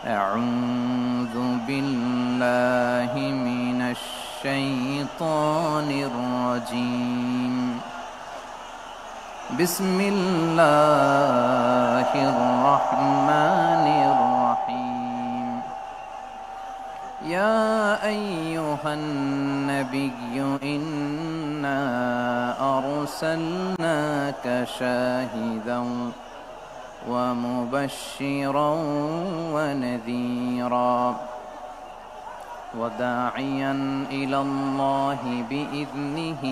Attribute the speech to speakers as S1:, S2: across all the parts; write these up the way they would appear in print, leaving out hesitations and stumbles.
S1: أعوذ بالله من الشيطان الرجيم بسم الله الرحمن الرحيم يا أيها النبي إنا أرسلناك شاهدا ومبشرا ونذيرا وداعيا إلى الله بإذنه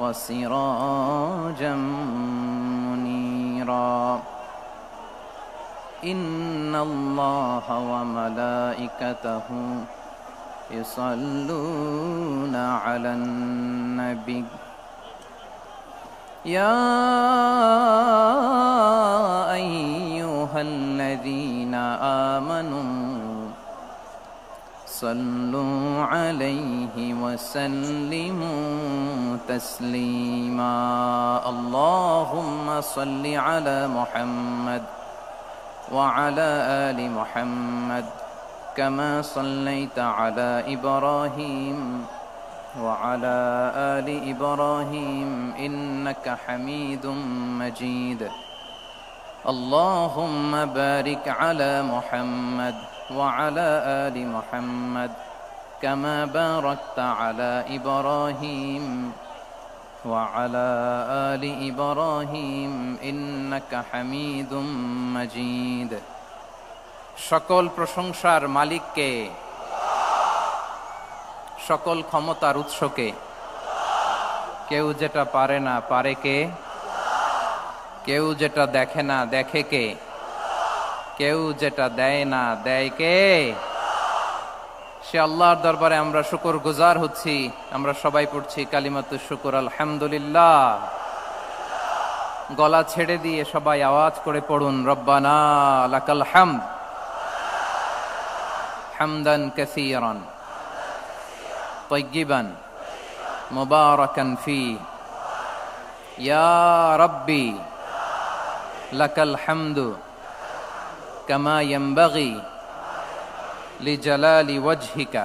S1: وسراجا منيرا إن الله وملائكته يصلون على النبي يا أيها الذين آمنوا صلوا عليه وسلموا تسليما اللهم صل على محمد وعلى آل محمد كما صليت على إبراهيم وعلى آل إبراهيم إنك حميد مجيد اللهم بارك على محمد وعلى آل محمد كما باركت على إبراهيم وعلى آل إبراهيم إنك حميد مجيد সকল প্রশংসার মালিককে, সকল ক্ষমতার উৎসকে। কেউ যেটা পারে না পারে কে? কেউ যেটা দেখে না দেখে কে? কেউ যেটা দেয় না দেয় কে? সে আল্লাহর দরবারে আমরা শুকর গুজার হচ্ছি। আমরা সবাই পড়ছি কালিমাতুশ শুকর আলহামদুলিল্লাহ। গলা ছেড়ে দিয়ে সবাই আওয়াজ করে পড়ুন রব্বানা লাকাল হামদ হামদান কাসীরান طيبا مباركا فيه يا ربي لك الحمد كما ينبغي لجلال وجهك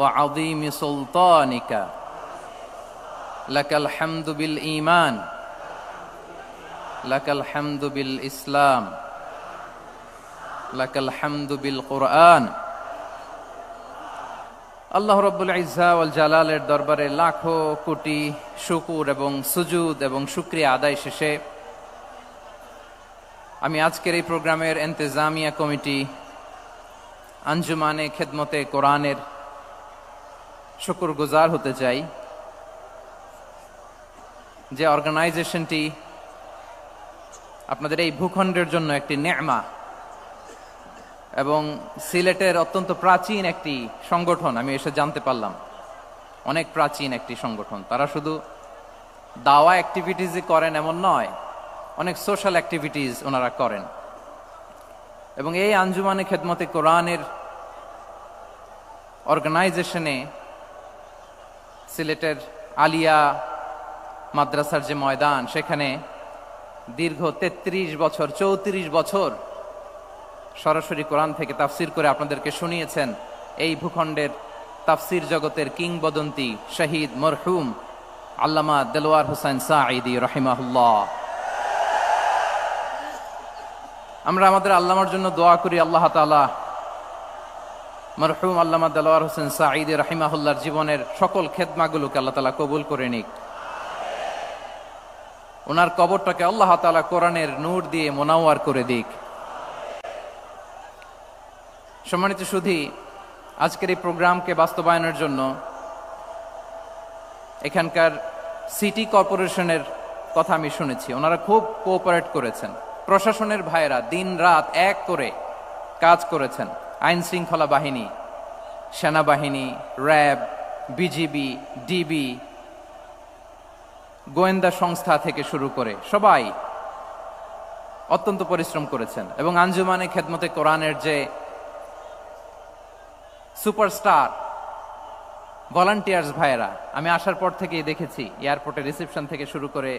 S1: وعظيم سلطانك لك الحمد بالإيمان لك الحمد بالإسلام لك الحمد بالقرآن আল্লাহ রব্বুল ইজ্জা ওয়াল জালালের দরবারে লাখো কোটি শুকর এবং সুজুদ এবং শুকরিয়া আদায় শেষে আমি আজকের এই প্রোগ্রামের ইন্তেজামিয়া কমিটি আঞ্জুমানে খেদমতে কোরআনের শুকর গুজার হতে চাই, যে অর্গানাইজেশনটি আপনাদের এই ভূখণ্ডের জন্য একটি নেমা এবং সিলেটের অত্যন্ত প্রাচীন একটি সংগঠন। আমি এসে জানতে পারলাম অনেক প্রাচীন একটি সংগঠন। তারা শুধু দাওয়া অ্যাক্টিভিটিসই করেন এমন নয়, অনেক সোশ্যাল অ্যাক্টিভিটিস ওনারা করেন। এবং এই আঞ্জুমানে খেদমতে কোরআনের অর্গানাইজেশনে সিলেটের আলিয়া মাদ্রাসার যে ময়দান, সেখানে দীর্ঘ 33 বছর 34 বছর সরাসরি কোরআন থেকে তাফসির করে আপনাদেরকে শুনিয়েছেন এই ভূখণ্ডের তাফসির জগতের কিংবদন্তি শহীদ মরহুম আল্লামা দেলোয়ার হোসেন সাঈদী রাহিমাহুল্লাহ। আমরা আমাদের আল্লামার জন্য দোয়া করি, আল্লাহ তাআলা মরহুম আল্লামা দেলোয়ার হোসেন সাঈদী রাহিমাহুল্লাহর জীবনের সকল খেদমাগুলোকে আল্লাহ তাআলা কবুল করে নিক। ওনার কবরটাকে আল্লাহ তাআলা কোরআনের নূর দিয়ে মোনাওয়ার করে দিক। সম্মানিত সুধী, আজকের এই প্রোগ্রামকে বাস্তবায়নের জন্য এখানকার সিটি কর্পোরেশনের কথা আমি শুনেছি, ওনারা খুব কোঅপারেট করেছেন। প্রশাসনের ভাইয়েরা দিন রাত এক করে কাজ করেছেন। আইন শৃঙ্খলা বাহিনী, সেনাবাহিনী, র্যাব, বিজিবি, ডিবি, গোয়েন্দা সংস্থা থেকে শুরু করে সবাই অত্যন্ত পরিশ্রম করেছেন। এবং আঞ্জুমানে খেদমতে কোরআনের যে সুপারস্টার ভলান্টিয়ার্স ভাইয়েরা, আমি আসার পর থেকেই দেখেছি এয়ারপোর্টে রিসেপশন থেকে শুরু করে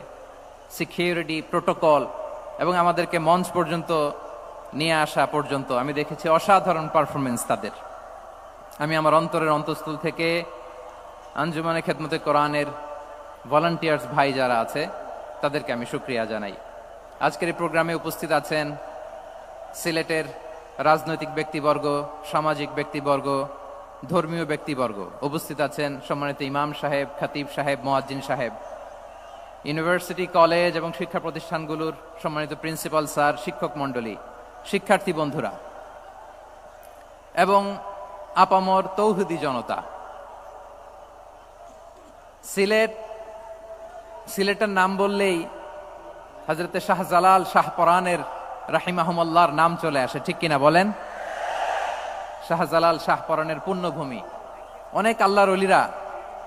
S1: সিকিউরিটি প্রোটোকল এবং আমাদেরকে মঞ্চ পর্যন্ত নিয়ে আসা পর্যন্ত আমি দেখেছি অসাধারণ পারফরমেন্স তাদের। আমি আমার অন্তরের অন্তঃস্থল থেকে আঞ্জুমানে খেদমতে কোরআনের ভলান্টিয়ার্স ভাই যারা আছে তাদেরকে আমি শুকরিয়া জানাই। আজকের এই প্রোগ্রামে উপস্থিত আছেন সিলেটের রাজনৈতিক ব্যক্তিবর্গ, সামাজিক ব্যক্তিবর্গ, ধর্মীয় ব্যক্তিবর্গ, উপস্থিত আছেন সম্মানিত ইমাম সাহেব, খতিব সাহেব, মুয়াজ্জিন সাহেব, ইউনিভার্সিটি, কলেজ এবং শিক্ষা প্রতিষ্ঠানগুলোর সম্মানিত প্রিন্সিপাল স্যার, শিক্ষক মণ্ডলী, শিক্ষার্থী বন্ধুরা এবং আপামর তৌহিদি জনতা। সিলেটের নাম বললেই হযরতে শাহজালাল শাহপরানের রাহিমাহুমুল্লাহর নাম চলে আসে, ঠিক কিনা বলেন? শাহজালাল শাহপরানের পুণ্যভূমি। অনেক আল্লাহর ওলিরা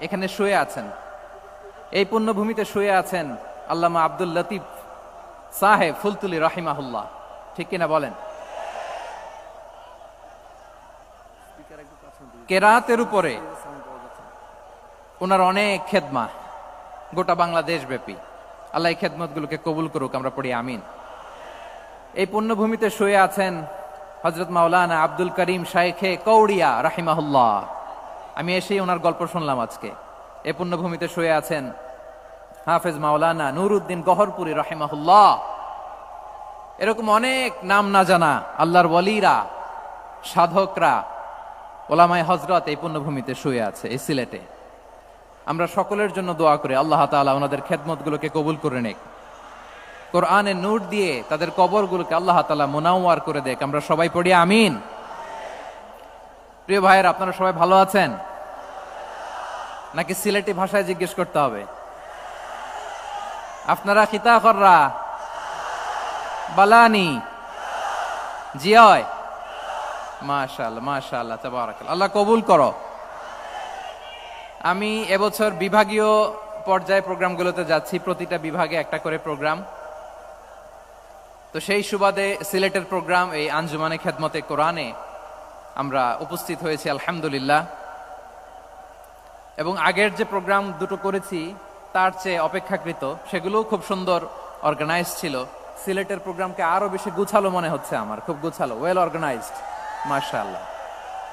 S1: এখানে শুয়ে আছেন। এই পুণ্যভূমিতে শুয়ে আছেন আল্লামা আব্দুল লতিফ সাহেব ফুলতুলি রাহিমাহুল্লাহ, ঠিক কিনা বলেন? কেরাতের উপরে ওনার অনেক খেদমা গোটা বাংলাদেশ ব্যাপী। আল্লাহ এই খেদমতগুলোকে কবুল করুক, আমরা পড়ি আমিন। এই পুণ্যভূমিতে শুয়ে আছেন হযরত মাওলানা আব্দুল করিম শাইখে কৌড়িয়া রাহিমাহুল্লাহ। আমি এসেই ওনার গল্প শুনলাম আজকে। এই পুণ্যভূমিতে শুয়ে আছেন হাফেজ মাওলানা নুরউদ্দিন গহরপুরী রাহিমাহুল্লাহ। এরকম অনেক নাম না জানা আল্লাহর ওয়ালিরা, সাধকরা, ওলামায়ে হযরত এই পুণ্যভূমিতে শুয়ে আছে এই সিলেটে। আমরা সকলের জন্য দোয়া করি আল্লাহ তাআলা ওনাদের খেদমতগুলোকে কবুল করে নেক, কোরআনের নূর দিয়ে তাদের কবরগুলোকে আল্লাহ তাআলা মুনাওয়ার করে দেখ। আমরা সবাই পড়ি আমিন। প্রিয় ভাইয়ের, আপনারা সবাই ভালো আছেন নাকি সিলেটি ভাষায় জিজ্ঞেস করতে হবে? আপনারা খিতা কররা বালানি জিয়? মাশাআল্লাহ মাশাআল্লাহ, তাবারাকাল্লাহ, আল্লাহ কবুল করো। আমি এবছর বিভাগীয় পর্যায়ে প্রোগ্রামগুলোতে যাচ্ছি, প্রতিটা বিভাগে একটা করে প্রোগ্রাম। তো সেই সুবাদে সিলেটের প্রোগ্রাম এই আঞ্জুমানে খেদমতে কোরআনে আমরা উপস্থিত হয়েছি আলহামদুলিল্লাহ। এবং আগের যে প্রোগ্রাম দুটো করেছি তার চেয়ে অপেক্ষাকৃত সেগুলোও খুব সুন্দর অর্গানাইজ ছিল। সিলেটের প্রোগ্রামকে আরো বেশি গুছালো মনে হচ্ছে আমার, খুব গুছালো, ওয়েল অর্গানাইজড। মাশাআল্লাহ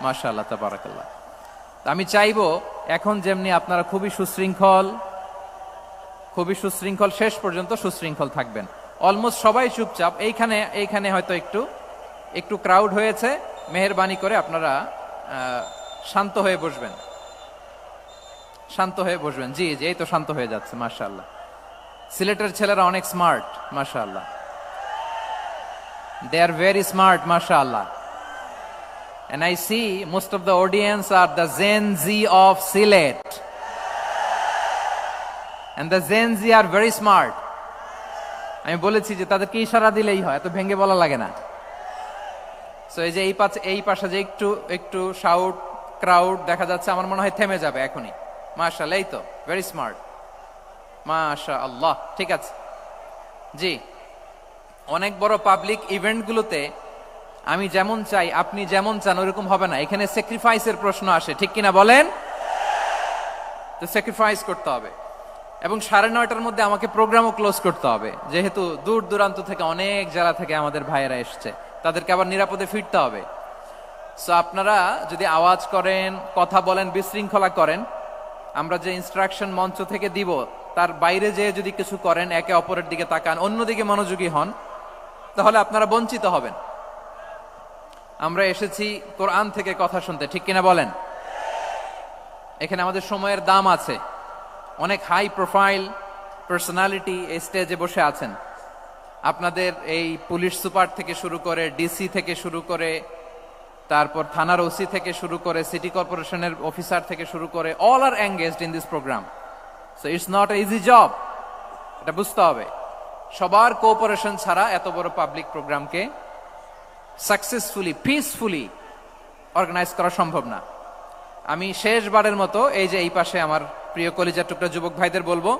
S1: মাশাআল্লাহ, তাবারাকাল্লাহ। আমি চাইবো এখন যেমনি আপনারা খুবই সুশৃঙ্খল শেষ পর্যন্ত সুশৃঙ্খল থাকবেন। অলমোস্ট সবাই চুপচাপ, এইখানে হয়তো একটু ক্রাউড হয়েছে, মেহেরবানি করে আপনারা শান্ত হয়ে বসবেন, শান্ত হয়ে বসবেন। জি জি, এই তো শান্ত হয়ে যাচ্ছে। মাশাআল্লাহ, সিলেটের ছেলেরা অনেক স্মার্ট, মাশাআল্লাহ, they are very smart, mashallah. And I see most of the audience are the Gen Z of Silet, and the Gen Z are very smart. আমি বলেছি যে তাদেরকে ইশারা দিলেই হয়, এত ভেঙে বলা লাগে না। সো এই যে এই পাশে যে একটু শাউট ক্রাউড দেখা যাচ্ছে, আমার মনে হয় থেমে যাবে এখনই। মাশাআল্লাহ, এই তো ভেরি স্মার্ট, মাশাআল্লাহ। ঠিক আছে জি, অনেক বড় পাবলিক ইভেন্টগুলোতে আমি যেমন চাই আপনি যেমন চান ওরকম হবে না, এখানে স্যাক্রিফাইসের প্রশ্ন আসে, ঠিক কিনা বলেন? তো স্যাক্রিফাইস করতে হবে এবং 9:30টার মধ্যে আমাকে প্রোগ্রামও ক্লোজ করতে হবে, যেহেতু দূর দূরান্ত থেকে অনেক জেলা থেকে আমাদের ভাইয়েরা এসছে, তাদেরকে আবার নিরাপদে ফিরতে হবে। সো আপনারা যদি আওয়াজ করেন, কথা বলেন, বিশৃঙ্খলা করেন, আমরা যে ইনস্ট্রাকশন মঞ্চ থেকে দিব তার বাইরে যেয়ে যদি কিছু করেন, একে অপরের দিকে তাকান, অন্যদিকে মনোযোগী হন, তাহলে আপনারা বঞ্চিত হবেন। আমরা এসেছি কোরআন থেকে কথা শুনতে, ঠিক কিনা বলেন? এখানে আমাদের সময়ের দাম আছে। অনেক হাই প্রোফাইল পার্সোনালিটি এই স্টেজে বসে আছেন। আপনাদের এই পুলিশ সুপার থেকে শুরু করে, ডিসি থেকে শুরু করে, তারপর থানার ওসি থেকে শুরু করে, সিটি কর্পোরেশনের অফিসার থেকে শুরু করে, all are engaged in this programme. So it's not a easy job, এটা বুঝতে হবে। সবার কোঅপারেশন ছাড়া এত বড় পাবলিক প্রোগ্রামকে সাকসেসফুলি, পিসফুলি অর্গানাইজ করা সম্ভব না। আমি শেষবারের মতো এই যে এই পাশে আমার প্রিয় কলিজার টুকরা যুবক ভাইদের বলবো,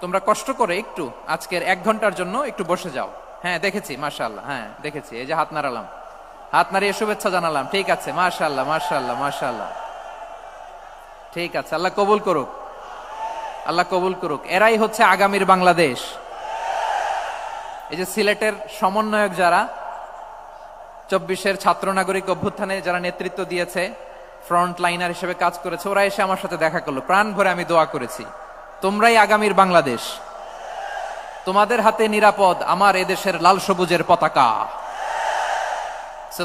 S1: তোমরা কষ্ট করে একটু আজকের 1 ঘন্টার জন্য একটু বসে যাও। হ্যাঁ দেখেছি, মাশাআল্লাহ, হ্যাঁ দেখেছি, এই যে হাত নাড়ালাম, হাত নাড়িয়ে শুভেচ্ছা জানালাম, ঠিক আছে, মাশাআল্লাহ মাশাআল্লাহ মাশাআল্লাহ, ঠিক আছে, আল্লাহ কবুল করুক, আল্লাহ কবুল করুক। এরাই হচ্ছে আগামীর বাংলাদেশ। এই যে সিলেটের সমন্বয়ক যারা, 24-এর ছাত্র নাগরিক অভ্যুত্থানে যারা নেতৃত্ব দিয়েছে, ফ্রন্ট লাইনার হিসেবে কাজ করেছে, ওরা এসে আমার সাথে দেখা করলো। প্রাণ ভরে আমি দোয়া করেছি, তোমরাই আগামীর বাংলাদেশ, তোমাদের হাতে নিরাপদ আমার এদেশের লাল সবুজের পতাকা।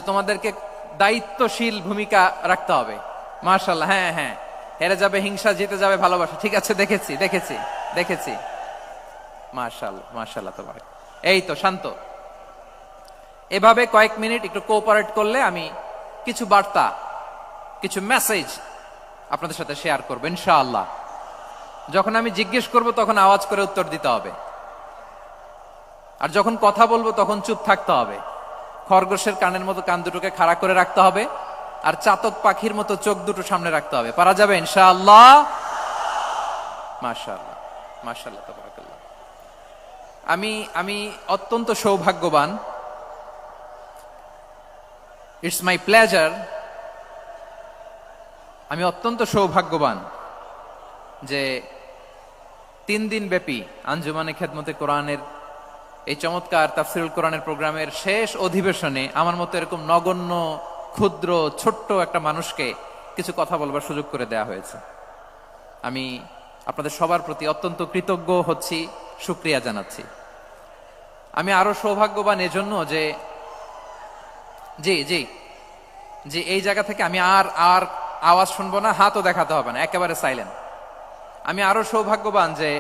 S1: তোমাদেরকে দায়িত্বশীল ভূমিকা রাখতে হবে। মাশাআল্লাহ, হ্যাঁ হ্যাঁ, হেরে যাবে হিংসা, জিতে যাবে ভালোবাসা। ঠিক আছে, দেখেছি দেখেছি দেখেছি। মাশাআল্লাহ মাশাআল্লাহ, তোমার এই তো শান্ত। এভাবে কয়েক মিনিট একটু কোঅপারেট করলে আমি কিছু বার্তা, কিছু মেসেজ আপনাদের সাথে শেয়ার করবো ইনশাআল্লাহ। যখন আমি জিজ্ঞেস করব তখন আওয়াজ করে উত্তর দিতে হবে, আর যখন কথা বলবো তখন চুপ থাকতে হবে। খরগোশের কানের মতো কান দুটোকে খাড়া করে রাখতে হবে, আর চাতক পাখির মতো চোখ দুটো সামনে রাখতে হবে। পারা যাবে ইনশাআল্লাহ? মাশাআল্লাহ মাশাআল্লাহ, তাবারাকাল্লাহ। আমি অত্যন্ত সৌভাগ্যবান, ইটস মাই প্লেজার, আমি অত্যন্ত সৌভাগ্যবান যে 3 দিন ব্যাপী আঞ্জুমানে খেদমতে কোরআনের এই চমৎকার তাফসিরুল কোরআনের প্রোগ্রামের শেষ অধিবেশনে আমার মতো এরকম নগণ্য, ক্ষুদ্র, ছোট্ট একটা মানুষকে কিছু কথা বলবার সুযোগ করে দেয়া হয়েছে। আমি আপনাদের সবার প্রতি অত্যন্ত কৃতজ্ঞ হচ্ছি, শুকরিয়া জানাচ্ছি। আমি আরো সৌভাগ্যবান এজন্য যে জি জি জি এই জায়গা থেকে আমি আর আওয়াজ শুনবো না, হাতও দেখাতে হবে না, একেবারে সাইলেন্ট। আমি আরো সৌভাগ্যবান যে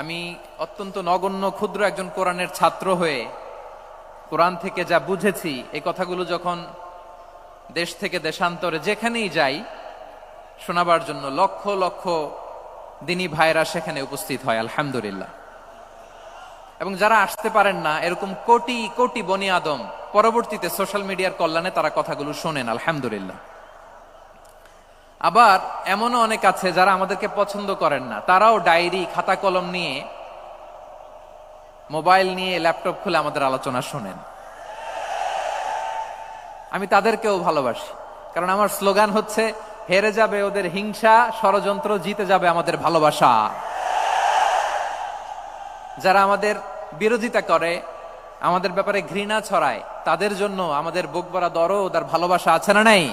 S1: আমি অত্যন্ত নগণ্য, ক্ষুদ্র একজন কোরআনের ছাত্র হয়ে কোরআন থেকে যা বুঝেছি, এই কথাগুলো যখন দেশ থেকে দেশান্তরে যেখানেই যাই শোনাবার জন্য লক্ষ লক্ষ দিনী ভাইরা সেখানে উপস্থিত হয়, আলহামদুলিল্লাহ। এবং যারা আসতে পারেন না, এরকম কোটি কোটি বনি আদম পরবর্তীতে সোশ্যাল মিডিয়ার কল্যাণে তারা কথাগুলো শোনেন, আলহামদুলিল্লাহ। আবার এমনও অনেক আছে যারা আমাদেরকে পছন্দ করেন না, তারাও ডায়েরি, খাতা কলম নিয়ে, মোবাইল নিয়ে, ল্যাপটপ খুলে আমাদের আলোচনা শোনেন। আমি তাদেরকেও ভালোবাসি, কারণ আমার স্লোগান হচ্ছে, হেরে যাবে ওদের হিংসা, ষড়যন্ত্র, জিতে যাবে আমাদের ভালোবাসা। যারা আমাদের বিরোধিতা করে, আমাদের ব্যাপারে ঘৃণা ছড়ায়, তাদের জন্য আমাদের বুক ভরা দরদ আর ভালোবাসা আছে না নাই?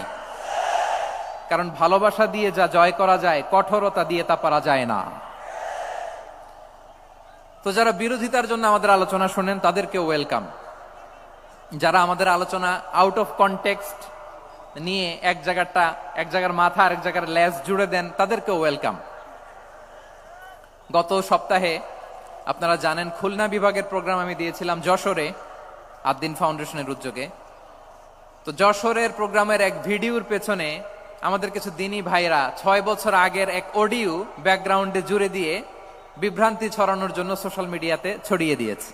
S1: কারণ ভালোবাসা দিয়ে যা জয় করা যায়, কঠোরতা দিয়ে তা পারা যায় না। তো যারা বিরোধিতার জন্য আমাদের আলোচনা শোনেন তাদেরকে ওয়েলকাম। যারা আমাদের আলোচনা আউট অফ কনটেক্সট নিয়ে এক জায়গার মাথা আর এক জায়গার লেজ জুড়ে দেন, তাদেরকে ওয়েলকাম। গত সপ্তাহে আপনারা জানেন খুলনা বিভাগের প্রোগ্রাম আমি দিয়েছিলাম যশোরে, আদ্দিন ফাউন্ডেশনের উদ্যোগে। তো যশোরের প্রোগ্রামের এক ভিডিওর পেছনে আমাদের কিছু দিনী ভাইরা 6 বছর আগের এক অডিও ব্যাকগ্রাউন্ডে জুড়ে দিয়ে বিভ্রান্তি ছড়ানোর জন্য সোশ্যাল মিডিয়াতে ছড়িয়ে দিয়েছে।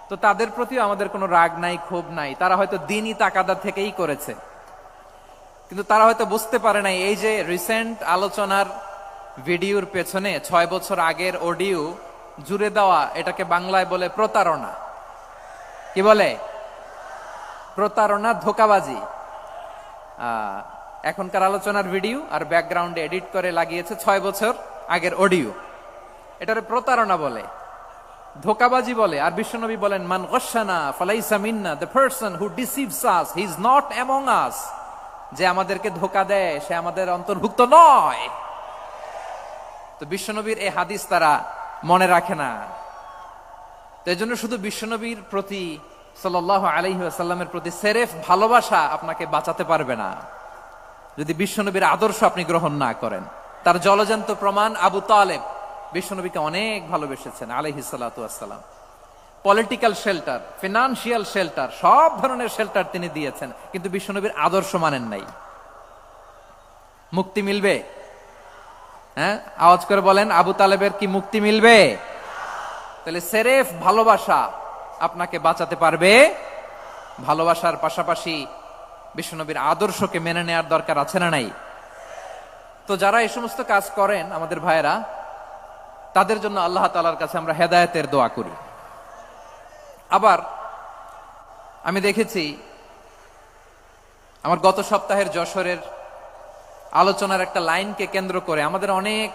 S1: তো তাদের প্রতিও আমাদের কোনো রাগ নাই, ক্ষোভ নাই। তারা হয়তো দিনই তাকাদা থেকেই করেছে, কিন্তু তারা হয়তো বুঝতে পারে নাই এই যে রিসেন্ট আলোচনার ভিডিওর পেছনে 6 বছর আগের অডিও জুড়ে দেওয়া, এটাকে বাংলায় বলে প্রতারণা। কি বলে? প্রতারণা, ধোঁকাবাজি। এখনকার আলোচনার ভিডিও আর ব্যাকগ্রাউন্ডে এডিট করে লাগিয়েছে 6 বছর আগের অডিও। এটারে প্রতারণা বলে, ধোঁকাবাজি বলে। আর বিশ্বনবী বলেন, মান গশানা ফালাইসা মিন্না, the person who deceives us he is not among us. যে আমাদেরকে ধোঁকা দেয় সে আমাদের অন্তর্ভুক্ত নয়। তো বিশ্বনবীর এই হাদিস তারা মনে রাখে না। তো এই জন্য শুধু বিশ্বনবীর প্রতি সাল্লাল্লাহু আলাইহি ওয়াসাল্লামের প্রতি সেরেফ ভালোবাসা আপনাকে বাঁচাতে পারবে না যদি বিশ্বনবীর আদর্শ আপনি গ্রহণ না করেন। তার জলজান্ত প্রমাণ, আবু তালেব বিশ্বনবীকে অনেক ভালোবেসেছেন আলাইহিস সালাতু ওয়াসসালাম। পলিটিক্যাল শেল্টার, ফিনান্সিয়াল শেল্টার, সব ধরনের শেল্টার তিনি দিয়েছেন, কিন্তু বিশ্বনবীর আদর্শ মানেন নাই। মুক্তি মিলবে? হ্যাঁ, আওয়াজ করে বলেন, আবু তালেবের কি মুক্তি মিলবে? তাহলে সেরেফ ভালোবাসা আপনাকে বাঁচাতে পারবে। ভালোবাসার পাশাপাশি বিশ্বনবীর আদর্শকে মেনে নেওয়ার দরকার আছে না নাই? তো যারা এই সমস্ত কাজ করেন আমাদের ভাইয়েরা, তাদের জন্য আল্লাহ তাআলার কাছে আমরা হেদায়েতের দোয়া করি। আবার আমি দেখেছি আমার গত সপ্তাহের যশোরের আলোচনার একটা লাইনকে কেন্দ্র করে আমাদের অনেক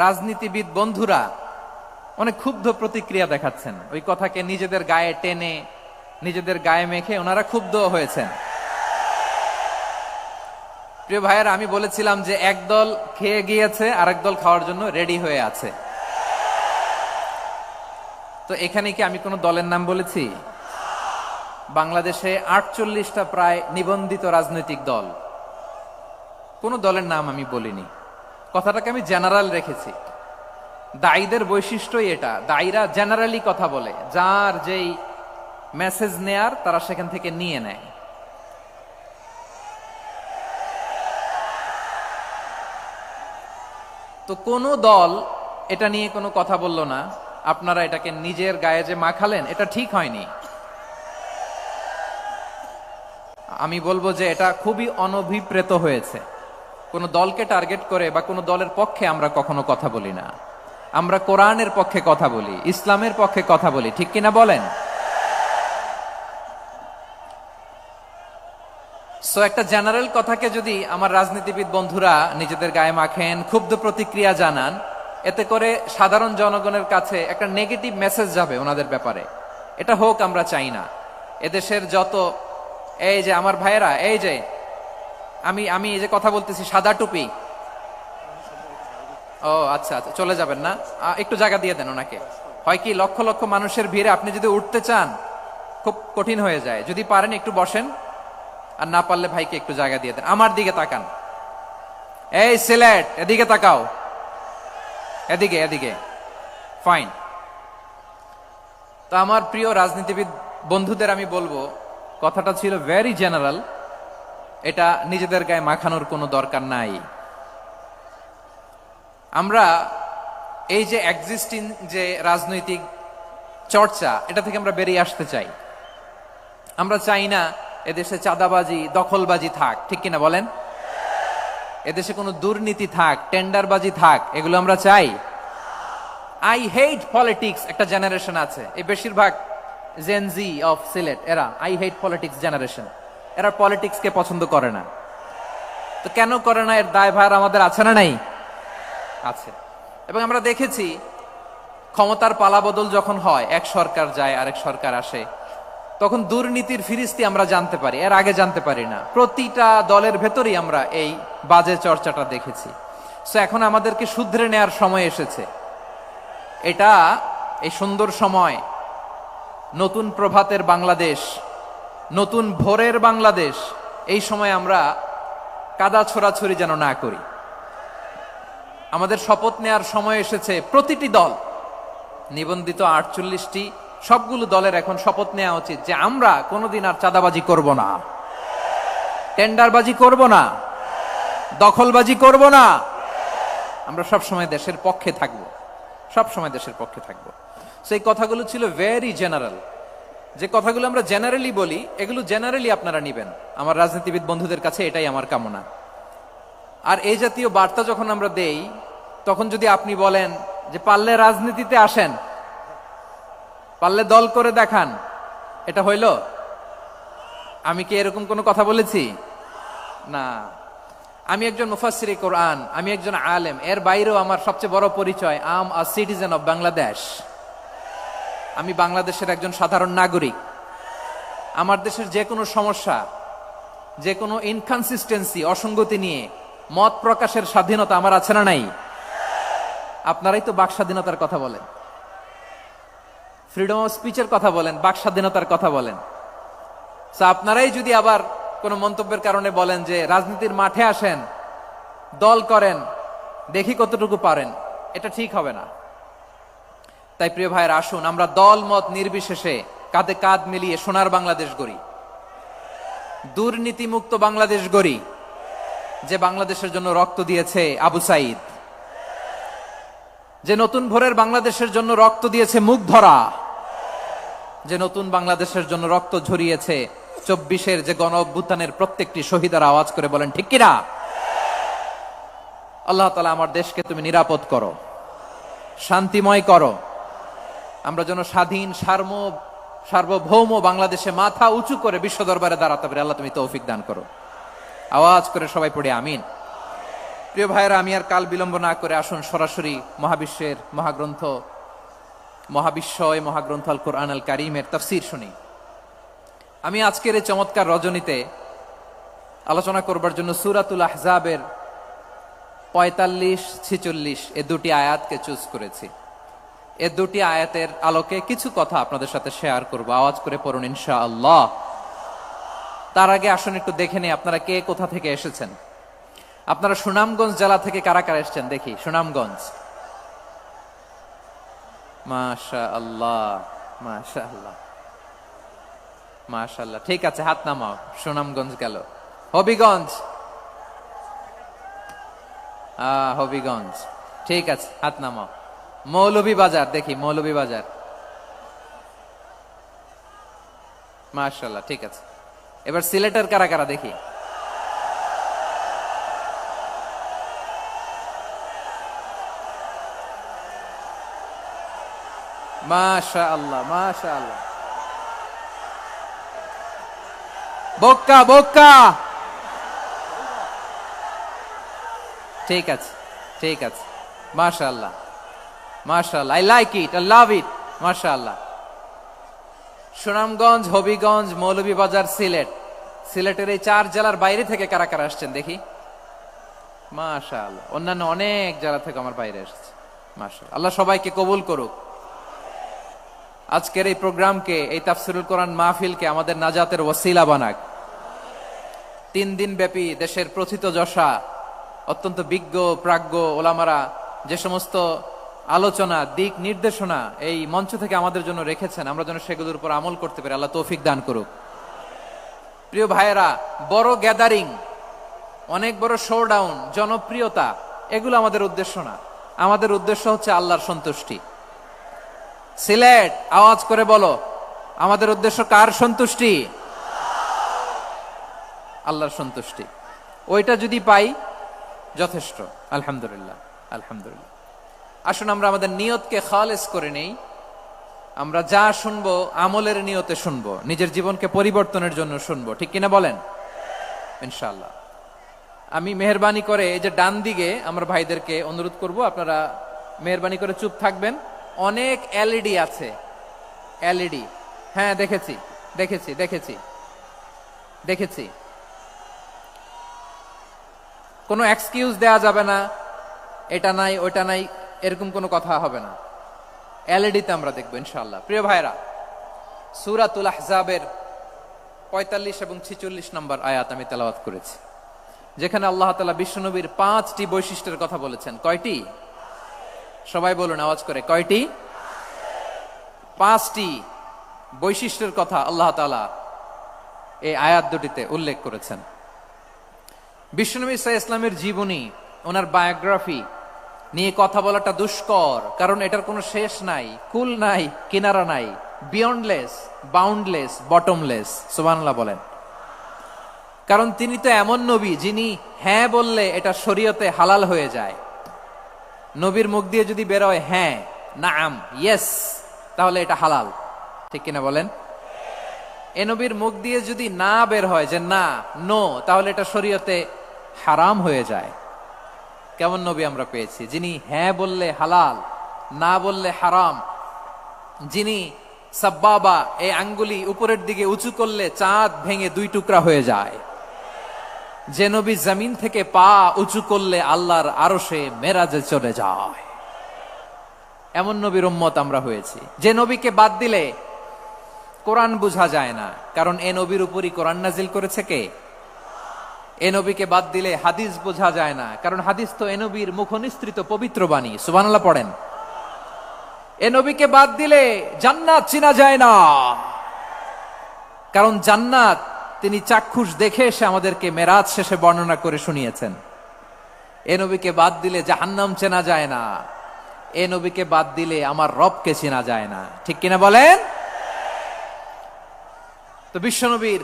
S1: রাজনীতিবিদ বন্ধুরা অনেক ক্ষুব্ধ প্রতিক্রিয়া দেখাচ্ছেন। ওই কথাকে নিজেদের গায়ে টেনে নিজেদের গায়ে মেখে ওনারা ক্ষুব্ধ হয়েছেন। প্রিয় ভাইয়েরা, আমি বলেছিলাম যে একদল খেয়ে গিয়েছে, আরেক দল খাওয়ার জন্য রেডি হয়ে আছে। তো এখানে কি আমি কোনো দলের নাম বলেছি? বাংলাদেশে 48টা প্রায় নিবন্ধিত রাজনৈতিক দল, কোনো দলের নাম আমি বলিনি। কথাটাকে আমি জেনারেল রেখেছি। দায়ীদের বৈশিষ্ট্যই এটা, দায়ীরা জেনারেলি কথা বলে, যার যেই মেসেজ নেয়ার তারা সেখান থেকে নিয়ে নেয়। তো কোনো দল এটা নিয়ে কোনো কথা বলল না, আপনারা এটাকে নিজের গায়ে যে মাখালেন, এটা ঠিক হয়নি। আমি বলবো যে এটা খুবই অনভিপ্রেত হয়েছে। কোনো দলকে টার্গেট করে বা কোনো দলের পক্ষে আমরা কখনো কথা বলি না। আমরা কোরআনের পক্ষে কথা বলি, ইসলামের পক্ষে কথা বলি, ঠিক কিনা বলেন? সো একটা জেনারেল কথাকে যদি আমার রাজনীতিবিদ বন্ধুরা নিজেদের গায়ে মাখেন, ক্ষুব্ধ প্রতিক্রিয়া জানান, এতে করে সাধারণ জনগণের কাছে একটা নেগেটিভ মেসেজ যাবে ওনাদের ব্যাপারে। এটা হোক আমরা চাই না। এদেশের যত এই যে আমার ভাইয়েরা, এই যে আমি এই যে কথা বলতেছি, সাদা টুপি, ও আচ্ছা আচ্ছা, চলে যাবেন না? একটু জায়গা দিয়ে দেন ওনাকে। হয় কি, লক্ষ লক্ষ মানুষের ভিড়ে আপনি যদি উঠতে চান খুব কঠিন হয়ে যায়। যদি পারেন একটু বসেন, আর না পারলে ভাইকে একটু জায়গা দিয়ে দেন। আমার দিকে তাকান, এই সিলেট, এদিকে তাকাও, এদিকে এদিকে, ফাইন। তো আমার প্রিয় রাজনীতিবিদ বন্ধুদের আমি বলবো, কথাটা ছিল ভেরি জেনারেল, এটা নিজেদের গায়ে মাখানোর কোনো দরকার নাই। আমরা এই যে এক্সিস্টিং যে রাজনৈতিক চর্চা, এটা থেকে আমরা বেরিয়ে আসতে চাই। আমরা চাই না এদেশে চাঁদাবাজি, দখলবাজি থাক, ঠিক কিনা বলেন? এদেশে কোনো দুর্নীতি থাক, টেন্ডারবাজি থাক, এগুলো আমরা চাই? আই হেট পলিটিক্স একটা জেনারেশন আছে, এই বেশিরভাগ জেনজি অফ সিলেট, এরা আই হেট পলিটিক্স জেনারেশন। এরা পলিটিক্সকে পছন্দ করে না। তো কেন করে না, এর দায়ভার আমাদের আছে না নাই? আছে। এবং আমরা দেখেছি ক্ষমতার পালাবদল যখন হয়, এক সরকার যায় আরেক সরকার আসে, তখন দুর্নীতির ফিরিস্তি আমরা জানতে পারি, এর আগে জানতে পারি না। প্রতিটা দলের ভেতরেই আমরা এই বাজে চর্চাটা দেখেছি। সো এখন আমাদেরকে শুধরে নেয়ার সময় এসেছে। এটা এই সুন্দর সময়, নতুন প্রভাতের বাংলাদেশ, নতুন ভোরের বাংলাদেশ, এই সময় আমরা কাদা ছোড়াছুড়ি যেন না করি। আমাদের শপথ নেয়ার সময় এসেছে। প্রতিটি দল, নিবন্ধিত 48টি, সবগুলো দলের এখন শপথ নেওয়া উচিত যে আমরা কোনোদিন আর চাঁদাবাজি করব না, টেন্ডারবাজি করব না, দখলবাজি করব না। আমরা সবসময় দেশের পক্ষে থাকব, সবসময় দেশের পক্ষে থাকব। সেই কথাগুলো ছিল ভেরি জেনারেল। যে কথাগুলো আমরা জেনারেলি বলি, এগুলো জেনারেলি আপনারা নিবেন। আমার রাজনীতিবিদ বন্ধুদের কাছে এটাই আমার কামনা। আর এই জাতীয় বার্তা যখন আমরা দেই, তখন যদি আপনি বলেন যে পারলে রাজনীতিতে আসেন, পারলে দল করে দেখান, এটা হইল? আমি কি এরকম কোনো কথা বলেছি? না। আমি একজন মুফাসসিরে কোরআন, আমি একজন আলেম, এর বাইরেও আমার সবচেয়ে বড় পরিচয়, আম আ সিটিজেন অফ বাংলাদেশ। আমি বাংলাদেশের একজন সাধারণ নাগরিক। আমার দেশের যে কোনো সমস্যা, যে কোনো ইনকনসিস্টেন্সি, অসঙ্গতি নিয়ে মত প্রকাশের স্বাধীনতা আমার আছে না নাই? আপনারাই তো বাক স্বাধীনতার কথা বলেন, ফ্রিডম অফ স্পিচের কথা বলেন, বাক স্বাধীনতার কথা বলেন। আপনারাই যদি আবার কোনো মন্তব্যের কারণে বলেন যে রাজনীতির মাঠে আসেন, দল করেন, দেখি কতটুকু পারেন, এটা ঠিক হবে না। তাই প্রিয় ভাইয়ের, আসুন আমরা দল মত নির্বিশেষে কাঁধে কাঁধ মিলিয়ে সোনার বাংলাদেশ গড়ি, দুর্নীতিমুক্ত বাংলাদেশ গড়ি, যে বাংলাদেশের জন্য রক্ত দিয়েছে আবু সাইদ, যে নতুন ভোরের বাংলাদেশের জন্য রক্ত দিয়েছে মুগ্ধরা, যে নতুন বাংলাদেশের জন্য রক্ত ঝরিয়েছে 24-এর যে গণ অভ্যুত্থানের প্রত্যেকটি শহীদার। আওয়াজ করে বলেন ঠিক কিনা? আল্লাহ তাআলা আমার দেশকে তুমি নিরাপদ করো, শান্তিময় করো। আমরা যেন স্বাধীন সার্বভৌম বাংলাদেশে মাথা উঁচু করে বিশ্ব দরবারে দাঁড়াতে পারি। আল্লাহ তুমি তৌফিক দান করো। আওয়াজ করে সবাই পড়ে আমিন। প্রিয় ভাইয়েরা, আমি আর কাল বিলম্ব না করে আসুন সরাসরি মহাবিশ্বের মহাগ্রন্থ, মহাবিশ্বয় মহাগ্রন্থ আল কোরআন আল কারীমের তাফসীর শুনি। আমি আজকের এই চমৎকার রজনীতে আলোচনা করবার জন্য সূরাতুল আহজাবের 45-46 এ দুটি আয়াতকে চুজ করেছি। এ দুটি আয়াতের আলোকে কিছু কথা আপনাদের সাথে শেয়ার করব। আওয়াজ করে পড়ুন ইনশাআল্লাহ। তার আগে আসুন একটু দেখে নিই আপনারা কে কোথা থেকে এসেছেন। আপনারা সুনামগঞ্জ জেলা থেকে কারা কারা এসেছেন দেখি। সুনামগঞ্জ, মাশাআল্লাহ মাশাআল্লাহ মাশাআল্লাহ, ঠিক আছে, হাত নামাও। সুনামগঞ্জ গেল। হবিগঞ্জ, হবিগঞ্জ, ঠিক আছে, হাত নামাও। মৌলভীবাজার দেখি, মৌলভীবাজার, মাশাআল্লাহ, ঠিক আছে। এবার সিলেটের কারা কারা দেখি। মাশাআল্লাহ মাশাআল্লাহ। বক্কা বক্কা, ঠিক আছে ঠিক আছে, মাশাআল্লাহ মাশাআল্লাহ, I like it, I love it, মাশাআল্লাহ। সুনামগঞ্জ, হবিগঞ্জ, মৌলভীবাজার, সিলেট। সিলেটের এই 4 জেলার বাইরে থেকে কারা কারা আসছেন দেখি। মাশাআল্লাহ, অন্যান্য অনেক জেলা থেকে আমার বাইরে এসেছে, মাশাআল্লাহ। আল্লাহ সবাইকে কবুল করুক। আজকের এই প্রোগ্রামকে, এই তাফসিরুল কোরআন মাহফিলকে আমাদের নাজাতের ওসিলা বানাক। 3 দিন ব্যাপী দেশের প্রথিতযশা অত্যন্ত বিজ্ঞ প্রাজ্ঞ ওলামারা যে সমস্ত আলোচনা, দিক নির্দেশনা এই মঞ্চ থেকে আমাদের জন্য রেখেছেন, আমরা যেন সেগুলোর উপর আমল করতে পারি। আল্লাহ তৌফিক দান করুক। প্রিয় ভাইয়েরা, বড় গ্যাদারিং, অনেক বড় শোডাউন, জনপ্রিয়তা, এগুলো আমাদের উদ্দেশ্য না। আমাদের উদ্দেশ্য হচ্ছে আল্লাহর সন্তুষ্টি। সিলেট, আওয়াজ করে বলো, আমাদের উদ্দেশ্য কার সন্তুষ্টি? আল্লাহর সন্তুষ্টি। ওইটা যদি পাই যথেষ্ট, আলহামদুলিল্লাহ আলহামদুলিল্লাহ। আসুন আমরা আমাদের নিয়তকে খালেস করে নেই। আমরা যা শুনবো আমলের নিয়তে শুনবো, নিজের জীবনকে পরিবর্তনের জন্য শুনবো, ঠিক কিনা বলেন? ইনশাআল্লাহ। আমি মেহরবানি করে এই যে ডান দিকে আমরা ভাইদেরকে অনুরোধ করব, আপনারা মেহরবানি করে চুপ থাকবেন। অনেক এলইডি আছে, এলইডি, হ্যাঁ দেখেছি দেখেছি দেখেছি দেখেছি। কোনো এক্সকিউজ দেয়া যাবে না, এটা নাই ওইটা নাই, এরকম কোনো কথা হবে না। এলইডিতে আমরা দেখবো ইনশাআল্লাহ। প্রিয় ভাইরা, সূরাতুল আহজাবের 45 এবং 46 নম্বর আয়াত আমি তেলাওয়াত করেছি, যেখানে আল্লাহ তাআলা বিশ্বনবীর 5টি বৈশিষ্ট্যের কথা বলেছেন। কয়টি? সবাই বলুন আওয়াজ করে, কয়টি? 5টি বৈশিষ্ট্যের কথা আল্লাহ তাআলা এই আয়াত দুটিতে উল্লেখ করেছেন। বিশ্বনবী সাল্লাল্লাহু আলাইহি ইসলামের জীবনী, ওনার বায়োগ্রাফি নিয়ে কথা বলাটা দুষ্কর, কারণ এটার কোনো শেষ নাই, কুল নাই, কিনারা নাই, বিয়ন্ডলেস, বাউন্ডলেস, বটমলেস। সুবহানাল্লাহ বলেন। কারণ তিনি তো এমন নবী যিনি হ্যাঁ বললে এটা শরীয়তে হালাল হয়ে যায়। নবীর মুখ দিয়ে যদি বের হয় হ্যাঁ, নাম, ইয়েস, তাহলে এটা হালাল, ঠিক কিনা বলেন? এ নবীর মুখ দিয়ে যদি না বের হয় যে না, নো, তাহলে এটা শরীয়তে হারাম হয়ে যায়। কেমন নবী আমরা পেয়েছি, যিনি হ্যাঁ বললে হালাল, না বললে হারাম, যিনি সাব্বাবা, এই আঙ্গুলি উপরের দিকে উঁচু করলে চাঁদ ভেঙে 2 টুকরা হয়ে যায়, যে নবী জমিন থেকে পা উঁচু করলে আল্লাহর আরশে মেরাজে চলে যায়। এমন নবীর উম্মত আমরা হয়েছি। যে নবীকে বাদ দিলে কোরআন বোঝা যায় না, কারণ এ নবীর উপরই কোরআন নাজিল করেছে কে? এ নবীকে বাদ দিলে হাদিস বোঝা যায় না, কারণ হাদিস তো এ নবীর মুখনিসৃত পবিত্র বাণী। সুবহানাল্লাহ পড়েন। এ নবীকে বাদ দিলে জান্নাত চিনা যায় না, কারণ জান্নাত তিনি চাক্ষুষ দেখে এসে আমাদেরকে মেরাজ শেষে বর্ণনা করে শুনিয়েছেন। এ নবীকে বাদ দিলে জাহান্নাম চেনা যায় না, এ নবীকে বাদ দিলে আমার রবকে চেনা যায় না, ঠিক কিনা বলেন? তো বিশ্বনবীর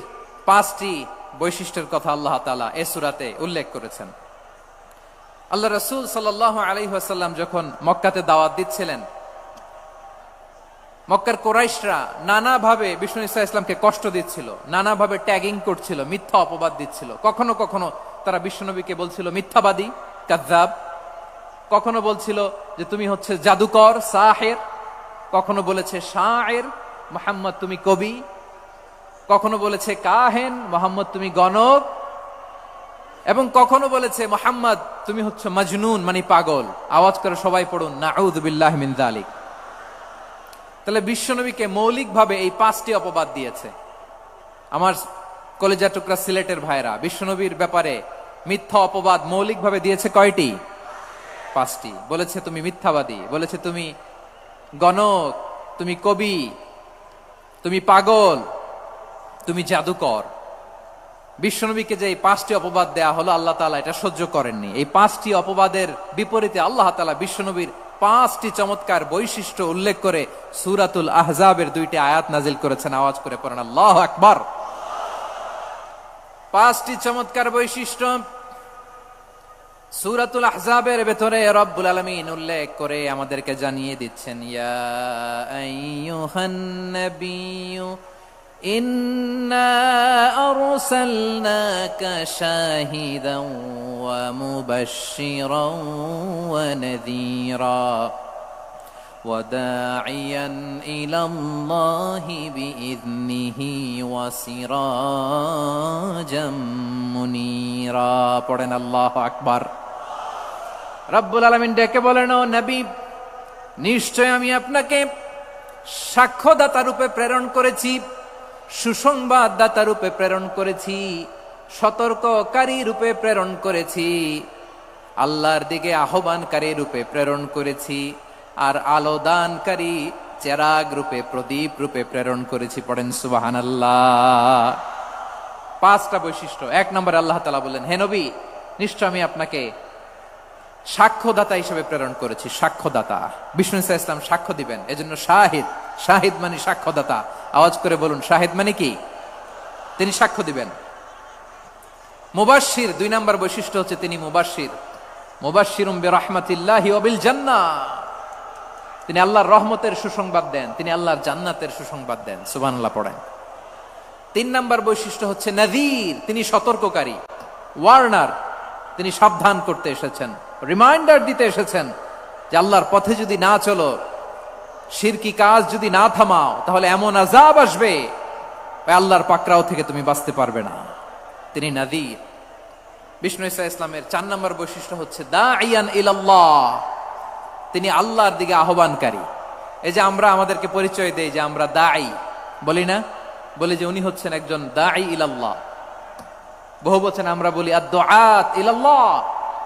S1: 5টি বৈশিষ্ট্যের কথা আল্লাহ তাআলা এই সূরাতে উল্লেখ করেছেন। আল্লাহ রাসূল সাল্লাল্লাহু আলাইহি ওয়াসাল্লাম যখন মক্কাতে দাওয়াত দিচ্ছিলেন, মক্কার কুরাইশরা নানাভাবে বিষ্ণু ঈসা ইসলামকে কষ্ট দিচ্ছিল, নানাভাবে ট্যাগিং করছিল, মিথ্যা অপবাদ দিচ্ছিল। কখনো কখনো তারা বিশ্বনবীকে বলছিল মিথ্যাবাদী, কাযযাব। কখনো বলছিল যে তুমি হচ্ছে জাদুকর, সাহের। কখনো বলেছে শায়ের, মুহাম্মদ তুমি কবি। কখনো বলেছে কাহেন, মোহাম্মদ তুমি গণক, এবং কখনো বলেছে মোহাম্মদ তুমি হচ্ছে মাজনুন মানে পাগল। আওয়াজ করে সবাই পড়ুন নাউযু বিল্লাহি মিন যালিক। তাহলে বিশ্বনবীকে মৌলিকভাবে এই 5টি অপবাদ দিয়েছে। আমার কলেজা টুকরা সিলেটের ভাইরা, বিশ্বনবীর ব্যাপারে মিথ্যা অপবাদ মৌলিকভাবে দিয়েছে কয়টি? 5টি। বলেছে তুমি মিথ্যাবাদী, বলেছে তুমি গণক, তুমি কবি, তুমি পাগল, তুমি জাদুকর। বিশ্বনবীকে যে এই 5টি অপবাদ দেয়া হলো, আল্লাহ তাআলা এটা সহ্য করেননি। এই 5টি অপবাদের বিপরীতে আল্লাহ তাআলা বিশ্বনবীর 5টি চমৎকার বৈশিষ্ট্য উল্লেখ করে সূরাতুল আহজাবের 2টি আয়াত নাজিল করেছেন। আওয়াজ করে পড়েন আল্লাহু আকবার। 5টি চমৎকার বৈশিষ্ট্য সূরাতুল আহজাবের ভেতরে রব্বুল আলামিন উল্লেখ করে আমাদেরকে জানিয়ে দিচ্ছেন, ইয়া আইয়ুহান নাবিয়্যু ইন্না আরসালনাকা শাহিদান ওয়া মুবাশশিরান ওয়া নাযীরা ওয়া দাঈয়ান ইলাল্লাহি বিইذনিহি ওয়া সিরাজাম মুনীরা। পড়েন আল্লাহু আকবার। রব্বুল আলামিন ডেকে বলেন, ও নবী, নিশ্চয় আমি আপনাকে সাক্ষ্যদাতা রূপে প্রেরণ করেছি, সুসংবাদদাতা রূপে প্রেরণ করেছি, সতর্ককারী রূপে প্রেরণ করেছি, আল্লাহর দিকে আহ্বানকারী রূপে প্রেরণ করেছি, আর আলো দানকারী চেরাগ রূপে, প্রদীপ রূপে প্রেরণ করেছি। পড়েন সুবহানাল্লাহ। 5টা বৈশিষ্ট্য। 1 নম্বরে আল্লাহ তাআলা বললেন, হে নবী, নিশ্চয় আমি আপনাকে সাক্ষ্যদাতা হিসেবে প্রেরণ করেছি। সাক্ষ্যদাতা, বিষ্ণু ইসা ইসলাম সাক্ষ্য দিবেন, এজন্য শাহিদ। শাহিদ মানে সাক্ষ্যদাতা। আওয়াজ করে বলুন, শাহিদ মানে কি? তিনি সাক্ষ্য দিবেন। মুবাশশির, 2 নম্বর বৈশিষ্ট্য হচ্ছে তিনি মুবাশশির। মুবাশশিরুম বিরাহমাতিল্লাহি ওয়া বিল জান্নাহ, তিনি আল্লাহর রহমতের সুসংবাদ দেন, তিনি আল্লাহর জান্নাতের সুসংবাদ দেন। সুবহানাল্লাহ পড়েন। 3 নম্বর বৈশিষ্ট্য হচ্ছে নাযীর, তিনি সতর্ককারী, ওয়ার্নার, তিনি সাবধান করতে এসেছেন, রিমাইন্ডার দিতে এসেছেন যে আল্লাহর পথে যদি না চলো, শিরকি কাজ যদি না থামাও, তাহলে এমন আযাব আসবে আল্লাহর পাকড়াও থেকে তুমি বাঁচতে পারবে না। তিনি নাযীর। বিষ্ণু ইসা ইসলামের 4 নম্বর বৈশিষ্ট্য হচ্ছে দাঈয়ান ইলাল্লাহ, তিনি আল্লাহর দিকে আহ্বানকারী। এই যে আমরা আমাদেরকে পরিচয় দেই যে আমরা দাঈ, বলি না? বলি যে উনি হচ্ছেন একজন দাঈ ইলাল্লাহ। বহু বচনে আমরা বলি আদ-দুআত ইলাল্লাহ।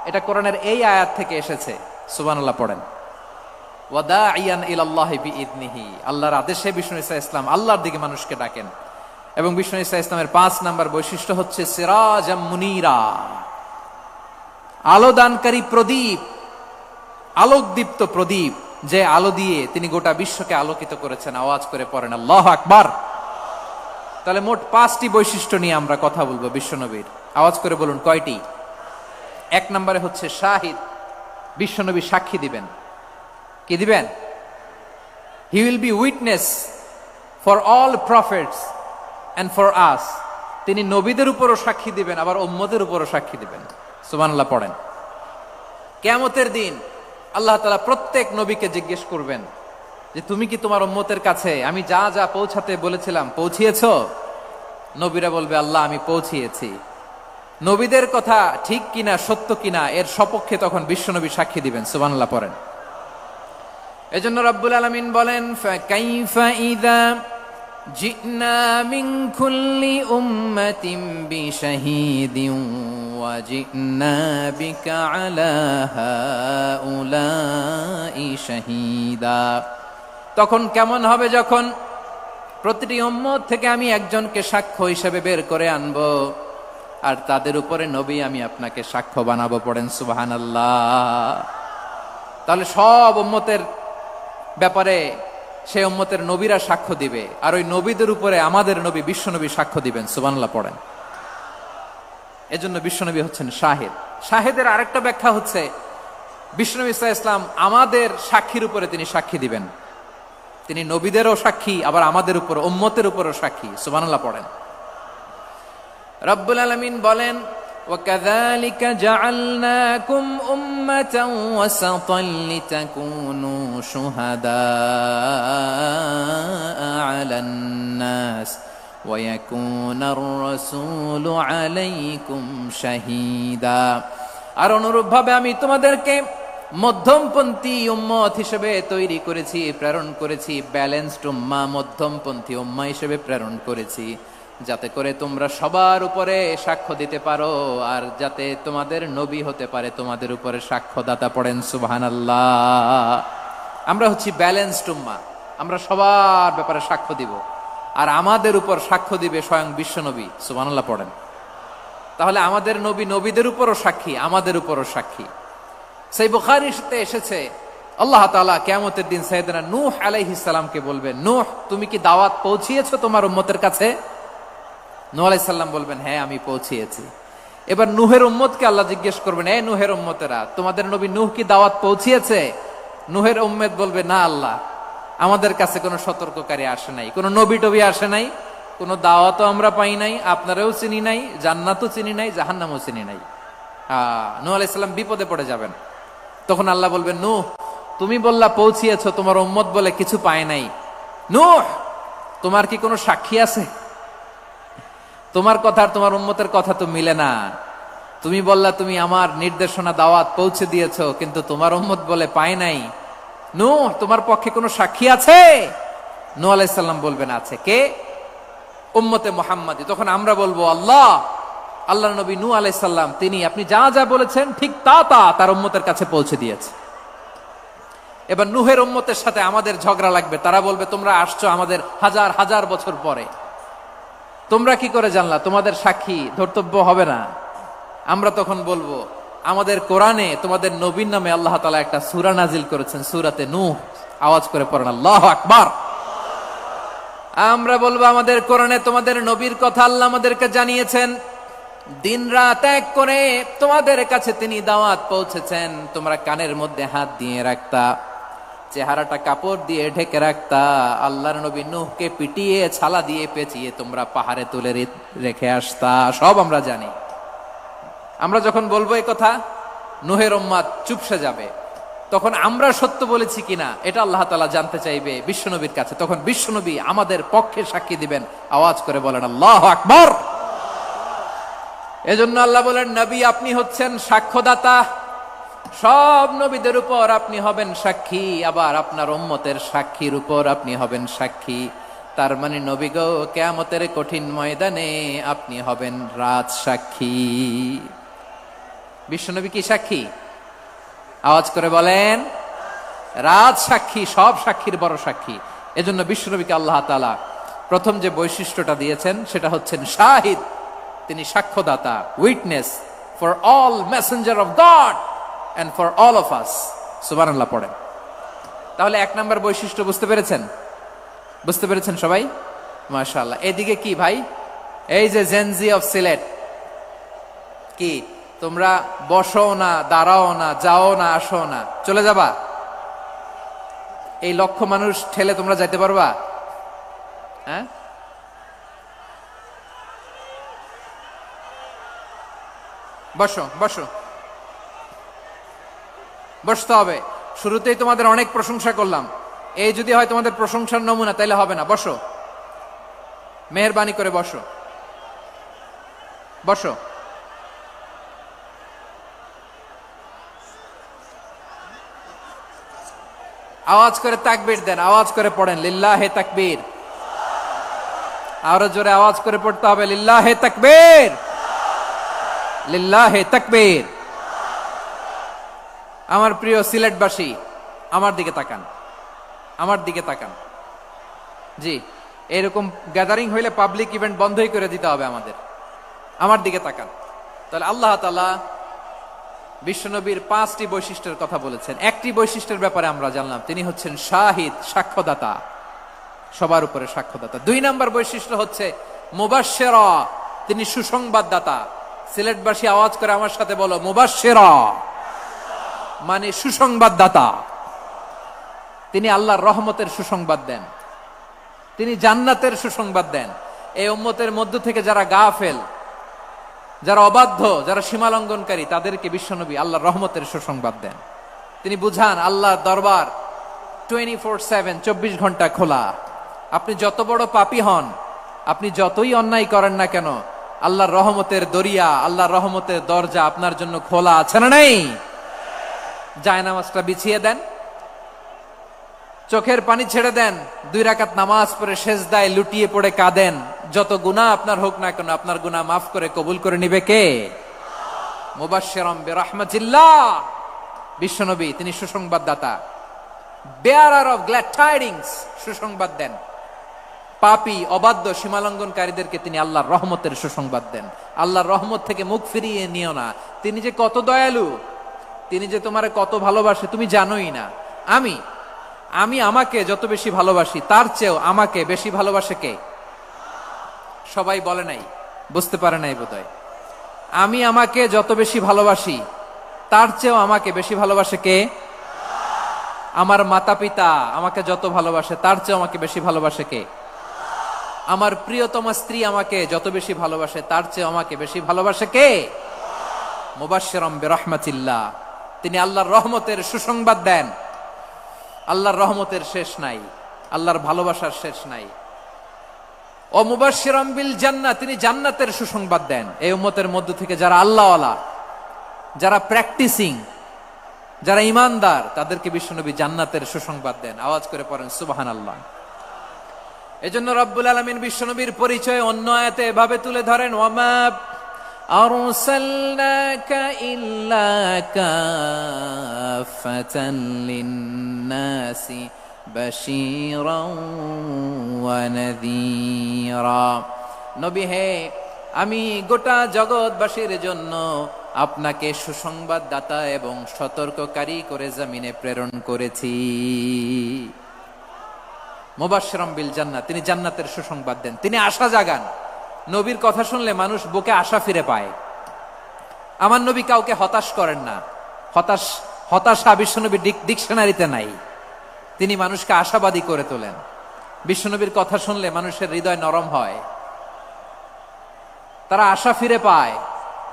S1: এটা কোরআনের এই আয়াত থেকে এসেছে। সুবহানাল্লাহ পড়েন। ওয়া দাঈয়ান ইলাল্লাহি বিইذনিহি, আল্লাহর আদেশে বিষ্ণু ইসা ইসলাম আল্লাহর দিকে মানুষকে ডাকেন। এবং বিষ্ণু ইসা ইসলামের 5 নম্বর বৈশিষ্ট্য হচ্ছে সিরাজাম মুনীরা, আলো দানকারী প্রদীপ, আলোকদীপ্ত প্রদীপ, যে আলো দিয়ে তিনি গোটা বিশ্বকে আলোকিত করেছেন। আওয়াজ করে পড়েন আল্লাহু আকবার। তাহলে মোট 5টি বৈশিষ্ট্য নিয়ে আমরা কথা বলবো বিশ্বনবীর। আওয়াজ করে বলুন কয়টি? 1 নম্বরে হচ্ছে শাহিদ, বিশ্বনবী সাক্ষী দিবেন। কি দিবেন? He will be witness for all prophets and for us. তিনি নবীদের উপরও সাক্ষী দিবেন, আবার উম্মতের উপরও সাক্ষী দিবেন। সুবহানাল্লাহ পড়েন। কিয়ামতের দিন আল্লাহ তাআলা প্রত্যেক নবীকে জিজ্ঞেস করবেন যে তুমি কি তোমার উম্মতের কাছে আমি যা যা পৌঁছাতে বলেছিলাম পৌঁছিয়েছো? নবীরা বলবে আল্লাহ আমি পৌঁছিয়েছি। নবীদের কথা ঠিক কিনা, সত্য কিনা, এর সপক্ষে তখন বিশ্বনবী সাক্ষী দিবেন। সুবহানাল্লাহ পড়েন। এজন্য রব্বুল আলামিন বলেন, ফাকাইফা ইযা জিনা মিন কুল্লি উম্মাতিন বিশাহীদিন ওয়া জিনা বিকা আলা হাউলাই শাহীদা। তখন কেমন হবে যখন প্রতিটি উম্মত থেকে আমি একজনকে সাক্ষ্য হিসেবে বের করে আনবো, আর তাদের উপরে নবী আমি আপনাকে সাক্ষ্য বানাবো। পড়েন সুবহানাল্লাহ। তাহলে সব উম্মতের ব্যাপারে সেই উম্মতের নবীরা সাক্ষ্য দিবে, আর ওই নবীদের উপরে আমাদের নবী বিশ্বনবী সাক্ষ্য দিবেন। সুবহানাল্লাহ পড়েন। এজন্য বিশ্বনবী হচ্ছেন শাহিদ। শাহিদের আরেকটা ব্যাখ্যা হচ্ছে বিশ্বনবী সাল্লাল্লাহু আলাইহি ওয়াসাল্লাম আমাদের সাক্ষীর উপরে তিনি সাক্ষী দিবেন। তিনি নবীদেরও সাক্ষী, আবার আমাদের উপর, উম্মতের উপরও সাক্ষী। সুবহানাল্লাহ পড়েন। রব্বুল আলামিন বলেন, وَكَذَلِكَ جَعَلْنَاكُمْ أُمَّةً وَسَطًا لِتَكُونُوا شُهَدَاءَ عَلَى النَّاسِ ويكون الرسول عليكم شهيدا। আর অনুরূপভাবে আমি তোমাদেরকে মধ্যমপন্থী উম্মত হিসেবে তৈরি করেছি, প্রেরণ করেছি, ব্যালেন্সড উম্মাহ, মধ্যমপন্থী উম্মাহ হিসেবে প্রেরণ করেছি, যাতে করে তোমরা সবার উপরে সাক্ষ্য দিতে পারো, আর যাতে তোমাদের নবী হতে পারে তোমাদের উপরে সাক্ষ্যদাতা। পড়েন সুবহানাল্লাহ। আমরা হচ্ছি ব্যালেন্সড উম্মাহ, আমরা সবার ব্যাপারে সাক্ষ্য দিব, আর আমাদের উপর সাক্ষ্য দিবে স্বয়ং বিশ্বনবী। সুবহানাল্লাহ পড়েন। তাহলে আমাদের নবী নবীদের উপরও সাক্ষী, আমাদের উপরও সাক্ষী। সেই বুখারীতে এসেছে আল্লাহ তাআলা কিয়ামতের দিন সাইয়েদনা নূহ আলাইহিস সালামকে বলবেন, নূহ তুমি কি দাওয়াত পৌঁছিয়েছো তোমার উম্মতের কাছে? নূহ আলাইহিস সালাম বলবেন, হ্যাঁ আমি পৌঁছিয়েছি। এবার নূহের উম্মতকে আল্লাহ জিজ্ঞেস করবেন, এই নূহের উম্মতেরা, তোমাদের নবী নূহ কি দাওয়াত পৌঁছিয়েছে? নূহের উম্মত বলবে, না আল্লাহ, আমাদের কাছে কোনো সতর্ককারী আসে নাই, কোনো নবী টবি আসে নাই, কোনো দাওয়াতও আমরা পাই নাই, আপনারাও চিনি নাই, জান্নাতও চিনি নাই, জাহান্নামও চিনি নাই। নূহ আলাইহিস সালাম বিপদে পড়ে যাবেন। তখন আল্লাহ বলবেন, নূহ তুমি বললা পৌঁছিয়েছো, তোমার উম্মত বলে কিছু পায় নাই। নূহ তোমার কি কোনো সাক্ষী আছে? তোমার কথা আর তোমার উম্মতের কথা তো মিলে না। তুমি বললা তুমি আমার নির্দেশনা দাওয়াত পৌঁছে দিয়েছো, কিন্তু তোমার উম্মত বলে পায় নাই। নূহ তোমার পক্ষে কোনো সাক্ষী আছে? নূহ আলাইহিস সালাম বলবেন, আছে। কে? উম্মতে মুহাম্মাদী। তখন আমরা বলবো, আল্লাহ, আল্লাহর নবী নূহ আলাইহিস সালাম তিনি আপনি যা যা বলেছেন ঠিক তা তা তার উম্মতের কাছে পৌঁছে দিয়েছে। এবার নূহের উম্মতের সাথে আমাদের ঝগড়া লাগবে। তারা বলবে, তোমরা আসছো আমাদের হাজার হাজার বছর পরে, তোমরা কি করে জানলা? তোমাদের সাক্ষী ধর্তব্য হবে না। আমরা তখন বলবো, আমাদের কোরআনে তোমাদের নবীর নামে আল্লাহ তাআলা একটা সূরা নাজিল করেছেন, সূরাতে নূহ। আওয়াজ করে পড়েন আল্লাহু আকবার। আমরা বলবো, আমাদের কোরআনে তোমাদের নবীর কথা আল্লাহ আমাদেরকে জানিয়েছেন, দিন রাত এক করে তোমাদের কাছে তিনি দাওয়াত পৌঁছেছেন। তোমরা কানের মধ্যে হাত দিয়ে রাখতা, চেহারাটা কাপড় দিয়ে ঢেকে রাখতা, আল্লাহর নবী নূহকে পিটিয়ে ছালা দিয়ে পেঁচিয়ে তোমরা পাহাড়ে তুলে রেখে আসতা। সব আমরা জানি। আমরা যখন বলবো এই কথা, নূহের উম্মত চুপসে যাবে। তখন আমরা সত্য বলেছি কিনা এটা আল্লাহ তাআলা জানতে চাইবে বিশ্বনবীর কাছে। তখন বিশ্বনবী আমাদের পক্ষে সাক্ষী দিবেন। আওয়াজ করে বলেন আল্লাহু আকবার। এজন্য আল্লাহ বলেন, নবী আপনি হচ্ছেন সাক্ষ্যদাতা, সব নবীদের উপর আপনি হবেন সাক্ষী, আবার আপনার উম্মতের সাক্ষীর উপর আপনি হবেন সাক্ষী। তার মানে নবী গো, কিয়ামতের কঠিন ময়দানে আপনি হবেন রাজ সাক্ষী। বিশ্বনবী কি সাক্ষী? আওয়াজ করে বলেন, রাজ সাক্ষী, সব সাক্ষীর বড় সাক্ষী। এজন্য বিশ্বনবীকে আল্লাহ তাআলা প্রথম যে বৈশিষ্ট্যটা দিয়েছেন সেটা হচ্ছেন শাহিদ। তিনি সাক্ষ্যদাতা, witness for all messenger of God and for all of us. সুবহানাল্লাহ পড়েন। তাহলে এক নাম্বার বৈশিষ্ট্য বুঝতে পেরেছেন? বুঝতে পেরেছেন সবাই? মাশাআল্লাহ। এদিকে কি ভাই, এই যে জেনজি অফ সিলেট, কি তোমরা বসো না, দাঁড়াও না, যাও না, আসো না, চলে যাবা? এই লক্ষ মানুষ ঠেলে তোমরা যাইতে পারবা? হ্যাঁ, বসো বসো, বসতে হবে। শুরুতেই তোমাদের অনেক প্রশংসা করলাম, এই যদি হয় তোমাদের প্রশংসার নমুনা, তাইলে হবে না। বসো, মেহেরবানি করে বসো, বসো। আওয়াজ করে তাকবীর দেন, আওয়াজ করে পড়েন লিল্লাহে তাকবীর। আরো জোরে আওয়াজ করে পড়তে হবে, লিল্লাহে তাকবীর, লিল্লাহে তাকবীর। আমার প্রিয় সিলেটবাসী, আমার দিকে তাকান, আমার দিকে তাকান। জি, এরকম গ্যাদারিং হইলে পাবলিক ইভেন্ট বন্ধই করে দিতে হবে আমাদের। আমার দিকে তাকান। তাহলে আল্লাহ তাআলা বিশ্বনবীর 5টি বৈশিষ্ট্যের কথা বলেছেন। একটি বৈশিষ্ট্যের ব্যাপারে আমরা জানলাম, তিনি হচ্ছেন শাহিদ, সাক্ষ্যদাতা, সবার উপরে সাক্ষ্যদাতা। 2 নাম্বার বৈশিষ্ট্য হচ্ছে মুবাশশিরা, তিনি সুসংবাদদাতা। সিলেটবাসী আওয়াজ করে আমার সাথে বলো, মুবাশশিরা মানে সুসংবাদদাতা। তিনি আল্লাহর রহমতের সুসংবাদ দেন, তিনি জান্নাতের সুসংবাদ দেন। এই উম্মতের মধ্য থেকে যারা গাফেল, যারা অবাধ্য, যারা সীমালঙ্ঘনকারী, তাদেরকে বিশ্বনবী আল্লাহর রহমতের সুসংবাদ দেন। তিনি বুঝান আল্লাহর দরবার 24/7, 24 ঘন্টা খোলা। আপনি যত বড় পাপী হন, আপনি যতই অন্যায় করেন না কেন, আল্লাহর রহমতের দরিয়া, আল্লাহর রহমতের দরজা আপনার জন্য খোলা আছে না নেই? জায়নামাজটা বিছিয়ে দেন, চোখের পানি ছেড়ে দেন, 2 রাকাত নামাজ পড়ে সেজদায় লুটিয়ে পড়ে কাঁদেন। যত গুনাহ আপনার হোক না কেন, আপনার গুনাহ মাফ করে কবুল করে নিবে কে? মুবাশশিরাম বিরহমাতিল্লাহ, বিশ্বনবী তিনি সুসংবাদদাতা, বেয়ারার অফ গ্ল্যাড টাইডিংস, সুসংবাদ দেন। পাপী অবাধ্য সীমালঙ্ঘনকারীদেরকে তিনি আল্লাহর রহমতের সুসংবাদ দেন। আল্লাহর রহমত থেকে মুখ ফিরিয়ে নিও না। তিনি যে কত দয়ালু, তিনি যে তোমারে কত ভালোবাসে তুমি জানোই না। আমি আমাকে যত বেশি ভালোবাসি তার চেয়েও আমাকে বেশি ভালোবাসে কে? সবাই বলে নাই, বুঝতে পারে নাই বোধহয়। আমি আমাকে যত বেশি ভালোবাসি তার চেয়েও আমাকে বেশি ভালোবাসে কে? আমার মাতা পিতা আমাকে যত ভালোবাসে তার চেয়েও আমাকে বেশি ভালোবাসে কে? আমার প্রিয়তমা স্ত্রী আমাকে যত বেশি ভালোবাসে তার চেয়ে আমাকে বেশি ভালোবাসে কে? মুবাশশিরাম বিরহমাতিল্লাহ, তিনি আল্লাহর রহমতের সুসংবাদ দেন। আল্লাহর রহমতের শেষ নাই, আল্লাহর ভালোবাসার শেষ নাই। ও মুবাশশিরাম বিল জান্নাহ, তিনি জান্নাতের সুসংবাদ দেন। এই উম্মতের মধ্য থেকে যারা আল্লাহওয়ালা, যারা প্র্যাকটিসিং, যারা ইমানদার, তাদেরকে বিশ্বনবী জান্নাতের সুসংবাদ দেন। আওয়াজ করে পড়েন সুবহানাল্লাহ। এজন্য রব্বুল আলামিন বিশ্বনবীর পরিচয় অন্য আয়াতে এভাবে তুলে ধরেন, ওয়ামা আরসালনাকা ইল্লা কাফাতান লিন্নাসি বাশীরাও ওয়া নাযীরা। নবী হে, আমি গোটা জগৎবাসীর জন্য আপনাকে সুসংবাদদাতা এবং সতর্ককারী করে জমিনে প্রেরণ করেছি। মুবাশশিরাম বিল জান্নাহ, তিনি জান্নাতের সুসংবাদ দেন, তিনি আশা জাগান। নবীর কথা শুনলে মানুষ বুকে আশা ফিরে পায়। আমার নবী কাউকে হতাশ করেন না। হতাশা বিশ্বনবীর ডিকশনারিতে নাই। তিনি মানুষকে আশাবাদী করে তোলেন। বিশ্বনবীর কথা শুনলে মানুষের হৃদয় নরম হয়, তারা আশা ফিরে পায়।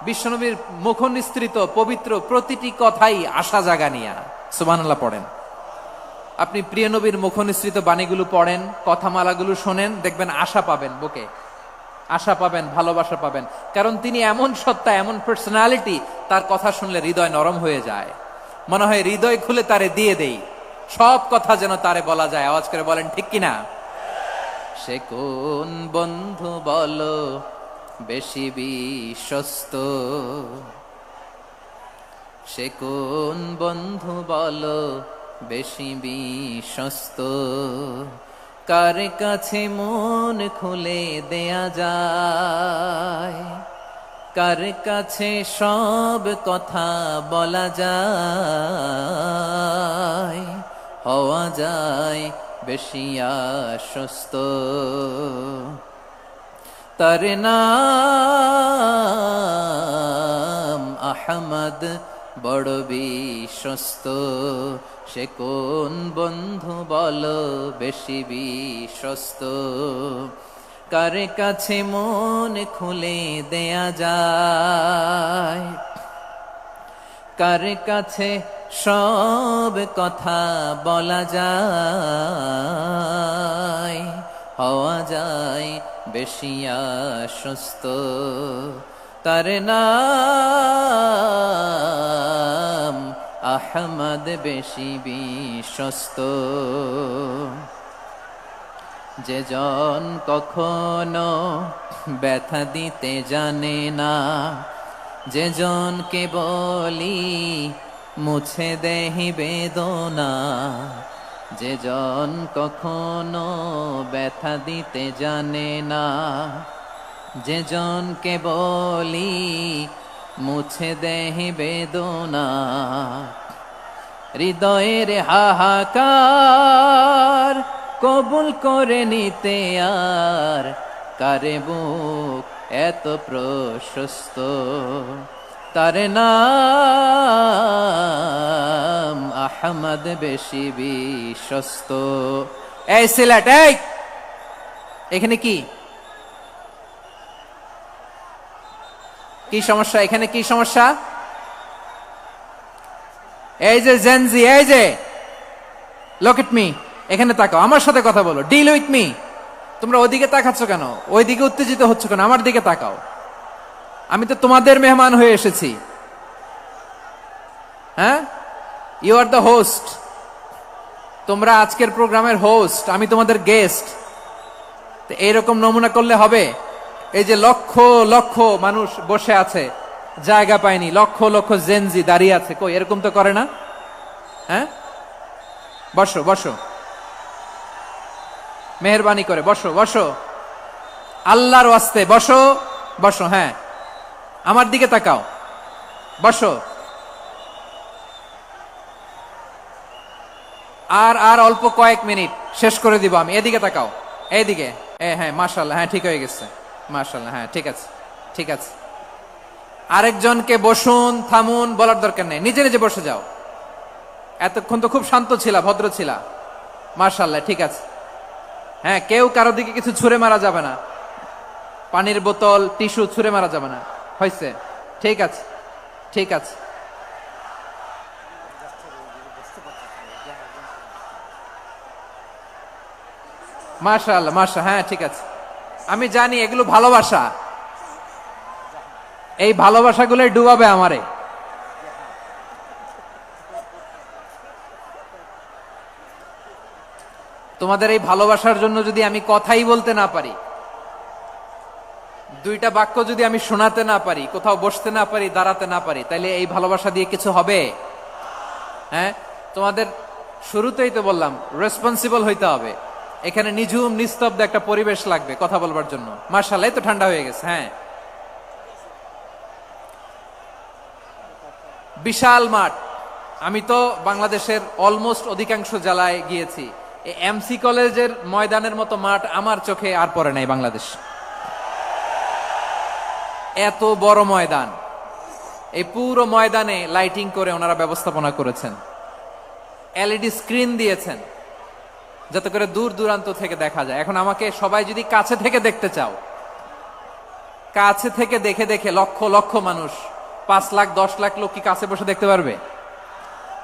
S1: বিশ্বনবীর মুখ নিঃসৃত পবিত্র প্রতিটি কথাই আশা জাগানিয়া। সুবহানাল্লাহ পড়েন। আপনি প্রিয় নবীর মুখ নিঃসৃত বাণীগুলো পড়েন, কথামালাগুলো শোনেন, দেখবেন আশা পাবেন, বুকে আশা পাবেন, ভালোবাসা পাবেন। কারণ তিনি এমন সত্তা, এমন পার্সোনালিটি, তার কথা শুনলে হৃদয় নরম হয়ে যায়। মনে হয় হৃদয় খুলে তারে দিয়ে দেই, সব কথা যেন তারে বলা যায়। আওয়াজ করে বলেন ঠিক কিনা? সে কোন বন্ধু বলো বেশি বিশ্বস্ত, সে কোন বন্ধু বলো বেশি বিশ্বস্ত, কার কাছে মন খুলে দেয়া যায়, কার কাছে সব কথা বলা যায়, হওয়া যায় বেশি আশ্বস্ত। তার নাম আহমদ, বড় বিশ্বস্ত। সে কোন বন্ধু বলো বেশি বিশ্বস্ত, কার কাছে মন খুলে দেয়া যায়, কার কাছে সব কথা বলা যায়, হওয়া যায় বেশি আশ্বস্ত। তার নাম আহমদ, বেশি বিশ্বস্ত। যে জন কখনো ব্যথা দিতে জানে না, যে জনকে বলি মুছে দেহি বেদনা, যে জন কখনো ব্যথা দিতে জানে না, যে জনকে বলি মুছে দেহি বেদনা, হৃদয়ের হাহাকার কবুল করে নিতে আর কারে বুক এত প্রশস্ত। তার নাম আহমদ, বেশি বিশ্বস্ত। এই সিলেট, এই এখানে কি কি সমস্যা? এখানে কি সমস্যা? এই যে জেনজি, এই যে লুক এট মি, এখানে তাকাও, আমার সাথে কথা বলো, ডিল উইথ মি। তোমরা ওইদিকে তাকাচ্ছ কেন? ওইদিকে উত্তেজিত হচ্ছ কেন? আমার দিকে তাকাও, আমি তো তোমাদের মেহমান হয়ে এসেছি। হ্যাঁ, ইউ আর দ্য হোস্ট, তোমরা আজকের প্রোগ্রামের হোস্ট, আমি তোমাদের গেস্ট। এইরকম নমুনা করলে হবে? এই যে লক্ষ লক্ষ মানুষ বসে আছে, জায়গা পায়নি, লক্ষ লক্ষ জেনজি দাঁড়িয়ে আছে, কই এরকম তো করে না? হ্যাঁ, বসো বসো, মেহরবানি করে বসো বসো, আল্লাহর ওয়াস্তে বসো বসো। হ্যাঁ, আমার দিকে তাকাও, বসো। আর আর অল্প কয়েক মিনিট, শেষ করে দিব আমি। এদিকে তাকাও, এইদিকে। হ্যাঁ, মাশাআল্লাহ, হ্যাঁ ঠিক হয়ে গেছে, মাশাআল্লাহ, হ্যাঁ ঠিক আছে, ঠিক আছে। আরেকজনকে বসুন, থামুন বলার দরকার নেই, নিজে নিজে বসে যাও। এতক্ষণ তো খুব শান্ত ছিলা, ভদ্র ছিলা, মাশাআল্লাহ, ঠিক আছে। হ্যাঁ, কেউ কারো দিকে কিছু ছুঁড়ে মারা যাবে না, পানির বোতল, টিস্যু ছুঁড়ে মারা যাবে না, হয়েছে? ঠিক আছে, ঠিক আছে। মাশাআল্লাহ, মাশাআল্লাহ, হ্যাঁ ঠিক আছে। আমি জানি এগুলো ভালোবাসা, এই ভালোবাসাগুলোই ডুবাবে আমারে। তোমাদের এই ভালোবাসার জন্য যদি আমি কথাই বলতে না পারি, দুইটা বাক্য যদি আমি শোনাতে না পারি, কোথাও বসতে না পারি, দাঁড়াতে না পারি, তাইলে এই ভালোবাসা দিয়ে কিছু হবে? হ্যাঁ, তোমাদের শুরুতেই তো বললাম রেসপন্সিবল হইতে হবে। এখানে নিঝুম নিস্তব্ধ একটা পরিবেশ লাগবে কথা বলবার জন্য। মাশাআল্লাহ, এই তো ঠান্ডা হয়ে গেছে। হ্যাঁ, বিশাল মাঠ। আমি তো বাংলাদেশের অলমোস্ট অধিকাংশ জেলায় গিয়েছি, এই এমসি কলেজের ময়দানের মতো মাঠ আমার চোখে আর পড়ে নাই বাংলাদেশ। এত বড় ময়দান, এই পুরো ময়দানে লাইটিং করে ওনারা ব্যবস্থাপনা করেছেন, এলইডি স্ক্রিন দিয়েছেন যাতে করে দূর দূরান্ত থেকে দেখা যায়। এখন আমাকে সবাই যদি কাছে থেকে দেখতে চাও, কাছে থেকে দেখে দেখে লক্ষ লক্ষ মানুষ, 5 লাখ 10 লাখ লোক কি কাছে বসে দেখতে পারবে?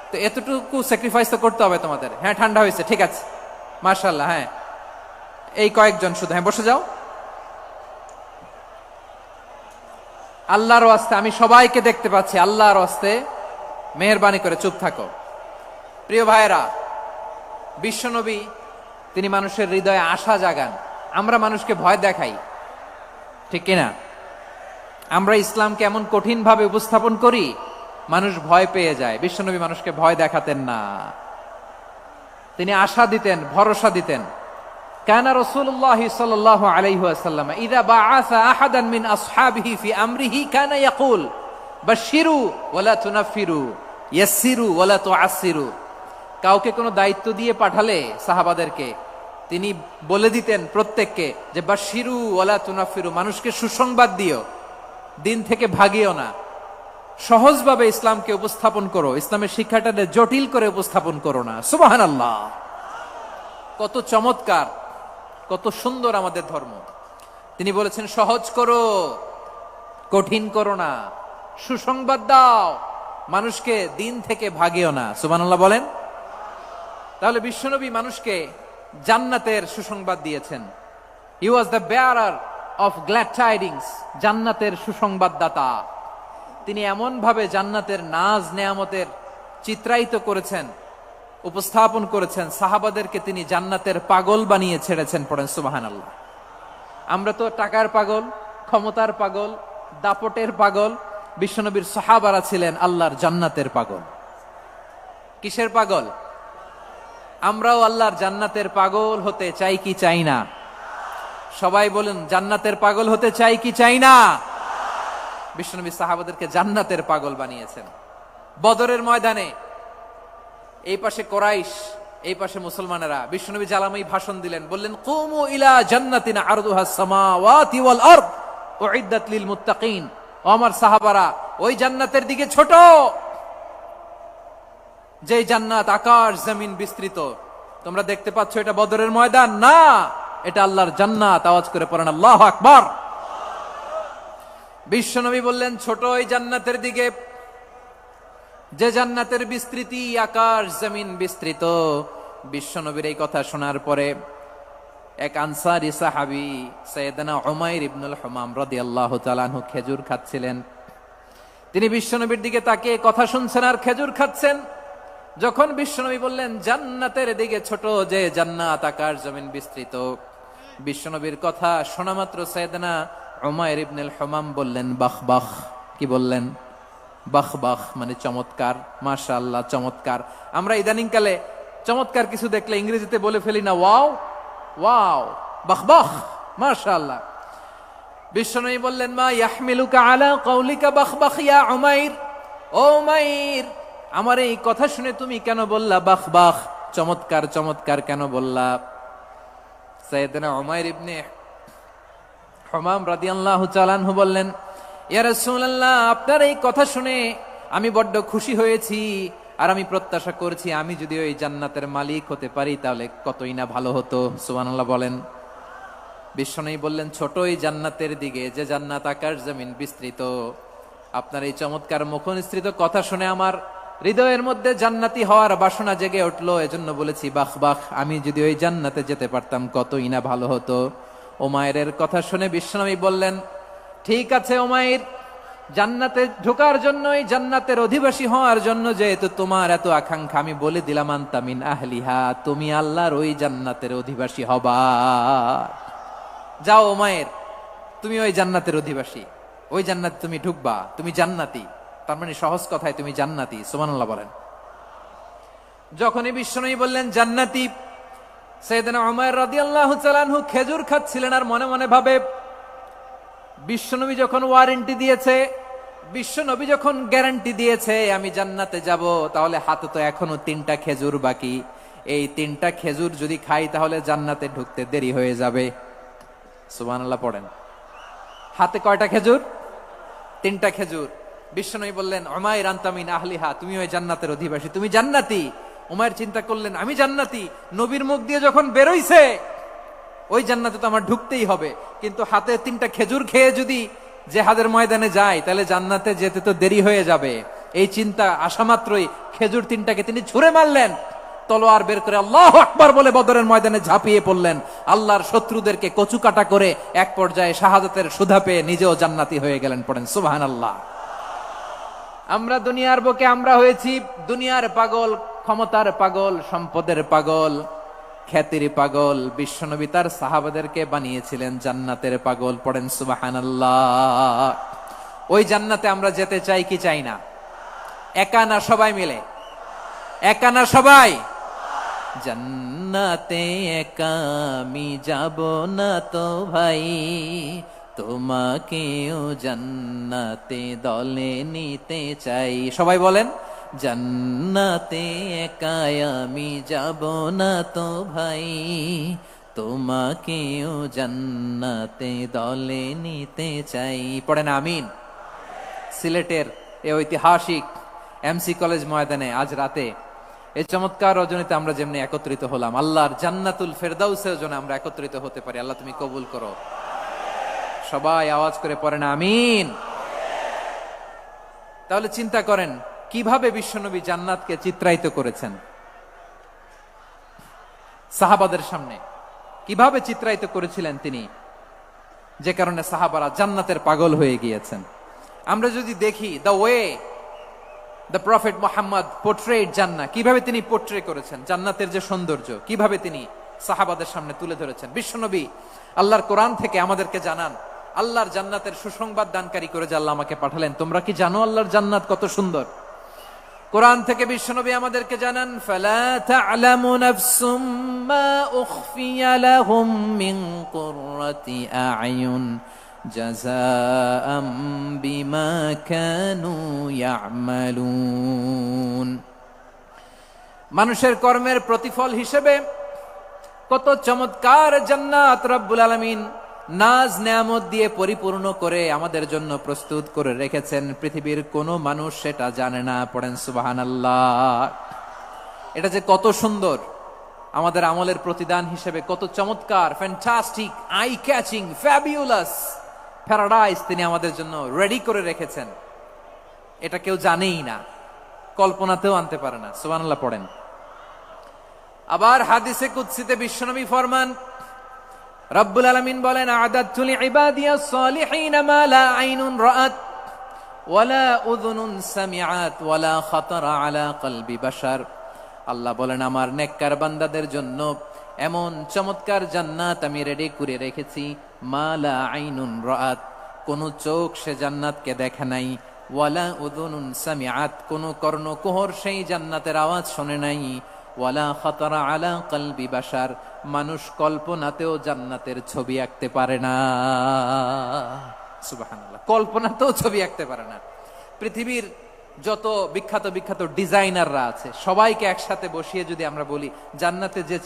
S1: তো এতটুকু স্যাক্রিফাইস তো করতে হবে তোমাদের। হ্যাঁ, ঠান্ডা হয়েছে, ঠিক আছে, মাশাআল্লাহ। হ্যাঁ, এই কয়েকজন শুধু, হ্যাঁ বসে যাও। আল্লাহর ওয়াস্তে আমি সবাইকে দেখতে পাচ্ছি, আল্লাহর ওয়াস্তে মেহেরবানি করে চুপ থাকো। প্রিয় ভাইয়েরা, বিশ্বনবী তিনি মানুষের হৃদয়ে আশা জাগান। আমরা মানুষকে ভয় দেখাই, ঠিক কিনা? আমরা ইসলামকে এমন কঠিন ভাবে উপস্থাপন করি, মানুষ ভয় পেয়ে যায়। বিশ্বনবী মানুষকে ভয় দেখাতেন না, তিনি আশা দিতেন, ভরসা দিতেন। কানা রাসূলুল্লাহ সাল্লাল্লাহু আলাইহি ওয়াসাল্লাম ইযা বাআসা আহাদান মিন আসহাবিহি ফি আমরিহি কানা ইয়াকুল বাশশিরু ওয়ালা তুনাফিরু ইয়াসসিরু ওয়ালা তুআসসিরু। কাউকে কোনো দায়িত্ব দিয়ে পাঠালে সাহাবাদেরকে তিনি বলে দিতেন প্রত্যেককে যে বাশশিরু ওয়ালা তুনাফিরু, মানুষকে সুসংবাদ দিও, দিন থেকে ভাগিও না। সহজভাবে ইসলামকে উপস্থাপন করো, ইসলামের শিক্ষাটাকে জটিল করে উপস্থাপন করো না। সুবহানাল্লাহ, কত চমৎকার, কত সুন্দর আমাদের ধর্ম। তিনি বলেছেন সহজ করো, কঠিন করো না, সুসংবাদ দাও, মানুষকে দিন থেকে ভাগিও না। সুবহানাল্লাহ বলেন। তাহলে বিশ্বনবী মানুষকে জান্নাতের সুসংবাদ দিয়েছেন। He was the bearer of glad tidings, জান্নাতের সুসংবাদদাতা। তিনি এমন ভাবে জান্নাতের নাজ নেয়ামতের চিত্রায়িত করেছেন, উপস্থাপন করেছেন, সাহাবাদেরকে তিনি জান্নাতের পাগল বানিয়ে ছেড়েছেন। পড়েন সুবহানাল্লাহ। আমরা তো টাকার পাগল, ক্ষমতার পাগল, দাপটের পাগল। বিশ্বনবীর সাহাবারা ছিলেন আল্লাহর জান্নাতের পাগল। কিসের পাগল? আমরাও আল্লাহর জান্নাতের পাগল হতে চাই কি চাই না? সবাই বলেন, জান্নাতের পাগল হতে চাই কি চাই না? বিশ্বনবী সাহাবাদেরকে জান্নাতের পাগল বানিয়েছেন। বদরের ময়দানে এই পাশে কোরাইশ, এই পাশে মুসলমানেরা। বিশ্বনবী জালামাই ভাষণ দিলেন, বললেন কুমু ইলা জান্নাতিন আরদুহাস সামাওয়াতি ওয়াল আরদ উইদ্দাত লিল মুত্তাকিন। ও আমার সাহাবারা, ওই জান্নাতের দিকে ছোট, যে জান্নাত আকাশ জমিন বিস্তৃত। তোমরা দেখতে পাচ্ছ এটা বদরের ময়দান না, এটা আল্লাহর জান্নাত। আওয়াজ করে পড়েন আল্লাহু আকবার। বিশ্বনবী বললেন ছোট ওই জান্নাতের দিকে, যে জান্নাতের বিস্তৃতি আকাশ জমিন বিস্তৃত। বিশ্বনবীর এই কথা শোনার পরে এক আনসারী সাহাবী সাইয়েদনা উমাইর ইবনুল হুমাম রাদিয়াল্লাহু তাআলা আনহু খেজুর খাচ্ছিলেন। তিনি বিশ্বনবীর দিকে তাকিয়ে কথা শুনছেন আর খেজুর খাচ্ছেন। যখন বিশ্বনবী বললেন জান্নাতের দিকে ছোট, যে জান্নাত আকাশ জমিন বিস্তৃত, বিশ্বনবীর কথা শোনা মাত্র সাইয়েদনা উমাইর ইবনুল হুমাম বললেন বাহ বাহ। কি বললেন? বাহ বাহ মানে চমৎকার, মাশাআল্লাহ চমৎকার। আমরা ইদানিং কালে চমৎকার কিছু দেখলে ইংরেজিতে বলে ফেলি না ওয়াও ওয়াও, বাহ বাহ, মাশাআল্লাহ। বিশ্বনবী বললেন মা ইয়াহমিলুকা আলা কাউলিকা বাহ বাহ ইয়া উমাইর, ও উমাইর আমার এই কথা শুনে তুমি কেন বললা বাহ বাহ, চমৎকার চমৎকার কেন বললা? সাইয়েদনা উমাইর ইবনে হুমাম রাদিয়াল্লাহু তাআলা আনহু বললেন ইয়া রাসূলুল্লাহ, আপনার এই কথা শুনে আমি বড্ড খুশি হয়েছি, আর আমি প্রত্যাশা করছি আমি যদি ওই জান্নাতের মালিক হতে পারি তাহলে কতই না ভালো হতো। সুবহানাল্লাহ বলেন। বিশ্বনবী বললেন ছোট এই জান্নাতের দিকে, যে জান্নাত আকাশ জমিন বিস্তৃত। আপনার এই চমৎকার মুখনিসৃত কথা শুনে আমার হৃদয়ের মধ্যে জান্নাতি হওয়ার বাসনা জেগে উঠলো, এজন্য বলেছি বাহ বাহ, আমি যদি ওই জান্নাতে যেতে পারতাম কতই না ভালো হতো। উমাইরের কথা শুনে বিশ্বনবী বললেন ঠিক আছে উমাইর, জান্নাতে ঢোকার জন্য, এই জান্নাতের অধিবাসী হওয়ার জন্য যেহেতু তোমার এত আকাঙ্ক্ষা, আমি বলে দিলাম আনতা মিন আহলিহা, তুমি আল্লাহর ওই জান্নাতের অধিবাসী হবা। যাও উমাইর, তুমি ওই জান্নাতের অধিবাসী, ওই জান্নাতে তুমি ঢুকবা, তুমি জান্নাতি। তার মানে সহজ কথায় তুমি জান্নাতি। সুবহানাল্লাহ বলেন। যখনই বিশ্বনবী বললেন জান্নাতি, সাইয়েদনা উমাইর রাদিয়াল্লাহু তাআলা আনহু খেজুর খাচ্ছিলেন আর মনে মনে ভাবে বিশ্বনবী যখন ওয়ারেন্টি দিয়েছে, বিশ্বনবী যখন গ্যারান্টি দিয়েছে আমি জান্নাতে যাব, তাহলে হাতে তো এখনো 3টা খেজুর বাকি। এই 3টা খেজুর যদি খাই তাহলে জান্নাতে ঢুকতে দেরি হয়ে যাবে। সুবহানাল্লাহ পড়েন। হাতে কয়টা খেজুর? 3টা খেজুর। বিশ্বনবী বললেন উমাইর আনতা মিন আহলিহা, তুমি ওই জান্নাতের অধিবাসী, তুমি জান্নাতি। উমাইর চিন্তা করলেন আমি জান্নাতি, নবীর মুখ দিয়ে যখন বেরোইছে ওই জান্নাতে তো আমার ঢুকতেই হবে, কিন্তু হাতে 3টা খেজুর খেয়ে যদি জিহাদের ময়দানে যায় তাহলে জান্নাতে যেতে তো দেরি হয়ে যাবে। এই চিন্তা আসা মাত্রই খেজুর 3টাকে তিনি ছুঁড়ে মারলেন, তলোয়ার বের করে আল্লাহু আকবার বলে বদরের ময়দানে ঝাঁপিয়ে পড়লেন। আল্লাহর শত্রুদেরকে কচু কাটা করে এক পর্যায়ে শাহাদাতের সুধা পেয়ে নিজেও জান্নাতি হয়ে গেলেন। পড়েন সুবহানাল্লাহ। আমরা দুনিয়ার বুকে আমরা হয়েছি দুনিয়ার পাগল, ক্ষমতার পাগল, সম্পদের পাগল, খ্যাতির পাগল। বিশ্বনবী তার সাহাবাদেরকে বানিয়েছিলেন জান্নাতের পাগল। পড়েন সুবহানাল্লাহ। ওই জান্নাতে আমরা যেতে চাই কি চাই না? একা না সবাই মিলে? একা না সবাই? জান্নাতে একা আমি যাব না তো ভাই, তোমাকেও জান্নাতে দলে নিতে চাই। সবাই বলেন জান্নাতে একা আমি যাব না তো ভাই, তোমাকেও জান্নাতে দলে নিতে চাই। পড়েন আমিন। সিলেটের এই ঐতিহাসিক এমসি কলেজ ময়দানে আজ রাতে এই চমৎকার রজনীতে আমরা যেমনি একত্রিত হলাম, আল্লাহর জান্নাতুল ফেরদাউসের জন্য আমরা একত্রিত হতে পারি। আল্লাহ তুমি কবুল করো। সবাই আওয়াজ করে পড়েন আমিন। তাহলে চিন্তা করেন কিভাবে বিশ্বনবী জান্নাতকে চিত্রায়িত করেছেন সাহাবাদের সামনে, কিভাবে চিত্রায়িত করেছিলেন তিনি, যে কারণে সাহাবারা জান্নাতের পাগল হয়ে গিয়েছেন। আমরা যদি দেখি the way the prophet Muhammad portrait জান্নাত, কিভাবে তিনি পোর্ট্রে করেছেন জান্নাতের যে সৌন্দর্য, কিভাবে তিনি সাহাবাদের সামনে তুলে ধরেছেন। বিশ্বনবী আল্লাহর কোরআন থেকে আমাদেরকে জানান আল্লাহর জান্নাতের সুসংবাদ দানকারী করে যে আল্লাহ আমাকে পাঠালেন। তোমরা কি জানো আল্লাহর জান্নাত কত সুন্দর? কোরআন থেকে বিশ্বনবী আমাদেরকে জানান ফালা তা'লামু নাফসুম মা উখফিয়া লাহুম মিন কুররাতি আ'য়ুন জাযাআম বিমা কানু ইয়া'মালুন। মানুষের কর্মের প্রতিফল হিসেবে কত চমৎকার জান্নাত রব্বুল আলামিন নাজ নেয়ামত দিয়ে পরিপূর্ণ করে আমাদের জন্য প্রস্তুত করে রেখেছেন। পৃথিবীর কোনো মানুষ সেটা জানে না। পড়েন সুবহানাল্লাহ। এটা যে কত সুন্দর, আমাদের আমলের প্রতিদান হিসেবে কত চমৎকার, fantastic, eye catching, fabulous paradise তিনি আমাদের জন্য রেডি করে রেখেছেন। এটা কেউ জানেই না, কল্পনাতেও আনতে পারে না। সুবহানাল্লাহ পড়েন। আবার হাদিসে কুদসিতে বিশ্বনবী ফরমান রব্বুল আলামিন বলেন, আ'দাদতু লিইবাদিয়াস সালিহিন মা লা আইনুন রাআত ওয়ালা উযুনুন সামিআত ওয়ালা খাতারা আলা কলবি বাশার। আল্লাহ বলেন, আমার নেককার বান্দাদের জন্য এমন চমৎকার জান্নাত আমি রেডি করে রেখেছি, মা লা আইনুন রাআত, কোন চোখ সে জান্নাতকে দেখে নাই, ওয়ালা উযুনুন সামিআত, কোন কর্ণকুহর সেই জান্নাতের আওয়াজ শোনে নাই, ওয়ালা খাতারা আলা কলবি বাশার, মানুষ কল্পনাতেও জান্নাতের ছবি আঁকতে পারে না। সুবহানাল্লাহ, কল্পনাতেও ছবি আঁকতে পারে না। পৃথিবীর যত বিখ্যাত বিখ্যাত ডিজাইনাররা আছে সবাইকে একসাথে বসিয়ে যদি আমরা বলি জান্নাতে যে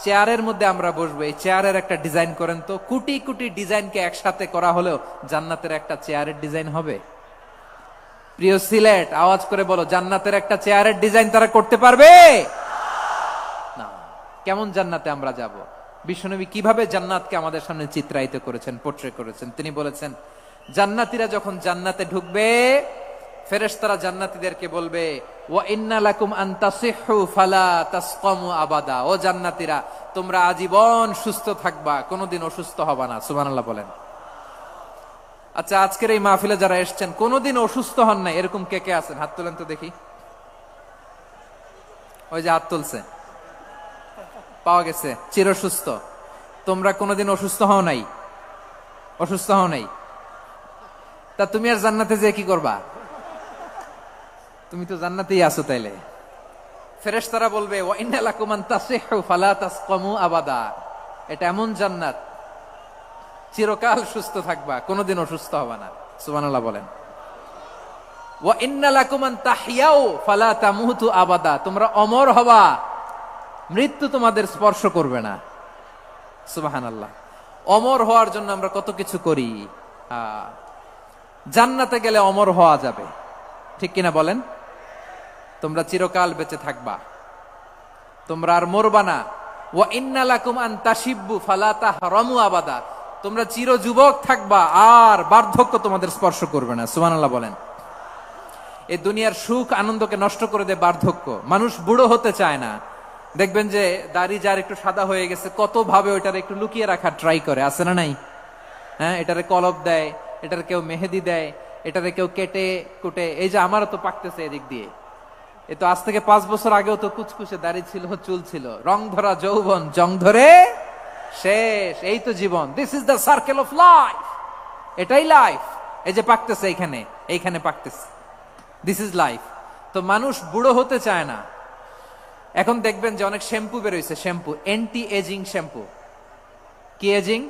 S1: চেয়ারের মধ্যে আমরা বসবো, এই চেয়ারের একটা ডিজাইন করেন তো, কোটি কোটি ডিজাইনকে একসাথে করা হলেও জান্নাতের একটা চেয়ারের ডিজাইন হবে? প্রিয় সিলেট, আওয়াজ করে বলো, জান্নাতের একটা চেয়ারের ডিজাইন তারা করতে পারবে না। কেমন জান্নাতে আমরা যাব? বিশ্বনবী কিভাবে জান্নাতকে আমাদের সামনে চিত্রায়িত করেছেন, পোট্রে করেছেন? তিনি বলেছেন, জান্নাতীরা যখন জান্নাতে ঢুকবে, ফেরেশতারা জান্নাতীদেরকে বলবে, ওয়া ইন্না লাকুম আন তাসিহু ফালা তাসকামু আবাদা, ও জান্নাতীরা, তোমরা আজীবন সুস্থ থাকবা, কোনোদিন অসুস্থ হবা না। সুবহানাল্লাহ বলেন। আচ্ছা, আজকের এই মাহফিলে যারা এসেছেন কোনোদিন অসুস্থ হন নাই, এরকম কে কে আছেন? হাত তোলেন তো দেখি। ওই যে হাত তুলছে, পাওয়া গেছে, চিরসুস্থ। তোমরা কোনোদিন অসুস্থ হও নাই? অসুস্থ হও নাই? তা তুমি আর জান্নাতে যে কি করবা? তুমি তো জান্নাতেই আছো তাইলে। ফেরেশতারা বলবে, ওয়া ইন্না লাকুম আন তাসিহু ফালা তাসকামু আবাদা, এটা এমন জান্নাত চিরকাল সুস্থ থাকবা, কোনোদিন অসুস্থ হবা না। সুবহানাল্লাহ বলেন। ওয়া ইন্না লাকুম আন তাহইয়াউ ফালা তামুতু আবাদা, তোমরা অমর হবা, মৃত্যু তোমাদের স্পর্শ করবে না। সুবহানাল্লাহ। অমর হওয়ার জন্য আমরা কত কিছু করি। জান্নাতে গেলে অমর হওয়া যাবে, ঠিক কিনা বলেন? তোমরা চিরকাল বেঁচে থাকবা, তোমরা আর মরবা না। ওয়া ইন্না লাকুম আন তাশিব্বু ফালা তাহরামু আবাদা, তোমরা চির যুবক থাকবা, আর বার্ধক্য তোমাদের স্পর্শ করবে না। সুবহানাল্লাহ বলেন। এই দুনিয়ার সুখ আনন্দকে নষ্ট করে দেয় বার্ধক্য। মানুষ বুড়ো হতে চায় না। দেখবেন যে দাড়ি যার একটু সাদা হয়ে গেছে, কত ভাবে ওইটার একটু লুকিয়ে রাখার ট্রাই করে, আছে না নাই? হ্যাঁ, এটারে কলপ দেয়, এটার কেউ মেহেদি দেয়, এটারে কেউ কেটে কুটে। এই যে আমারও তো পাকতেছে এদিক দিয়ে, এ তো আজ থেকে 5 বছর আগেও তো কুচকুচে দাড়ি ছিল, চুল ছিল, রং ধরা যৌবন জং ধরে শেষ। এই তো জীবন। This is the circle of life, এটাই লাইফ। এই যে পাকতেছে এইখানে, এইখানে পাকতেছে, দিস ইজ লাইফ। তো মানুষ বুড়ো হতে চায় না। এখন দেখবেন যে অনেক শ্যাম্পু বেরোইছে, শ্যাম্পু অ্যান্টি এজিং শ্যাম্পু। কি এজিং?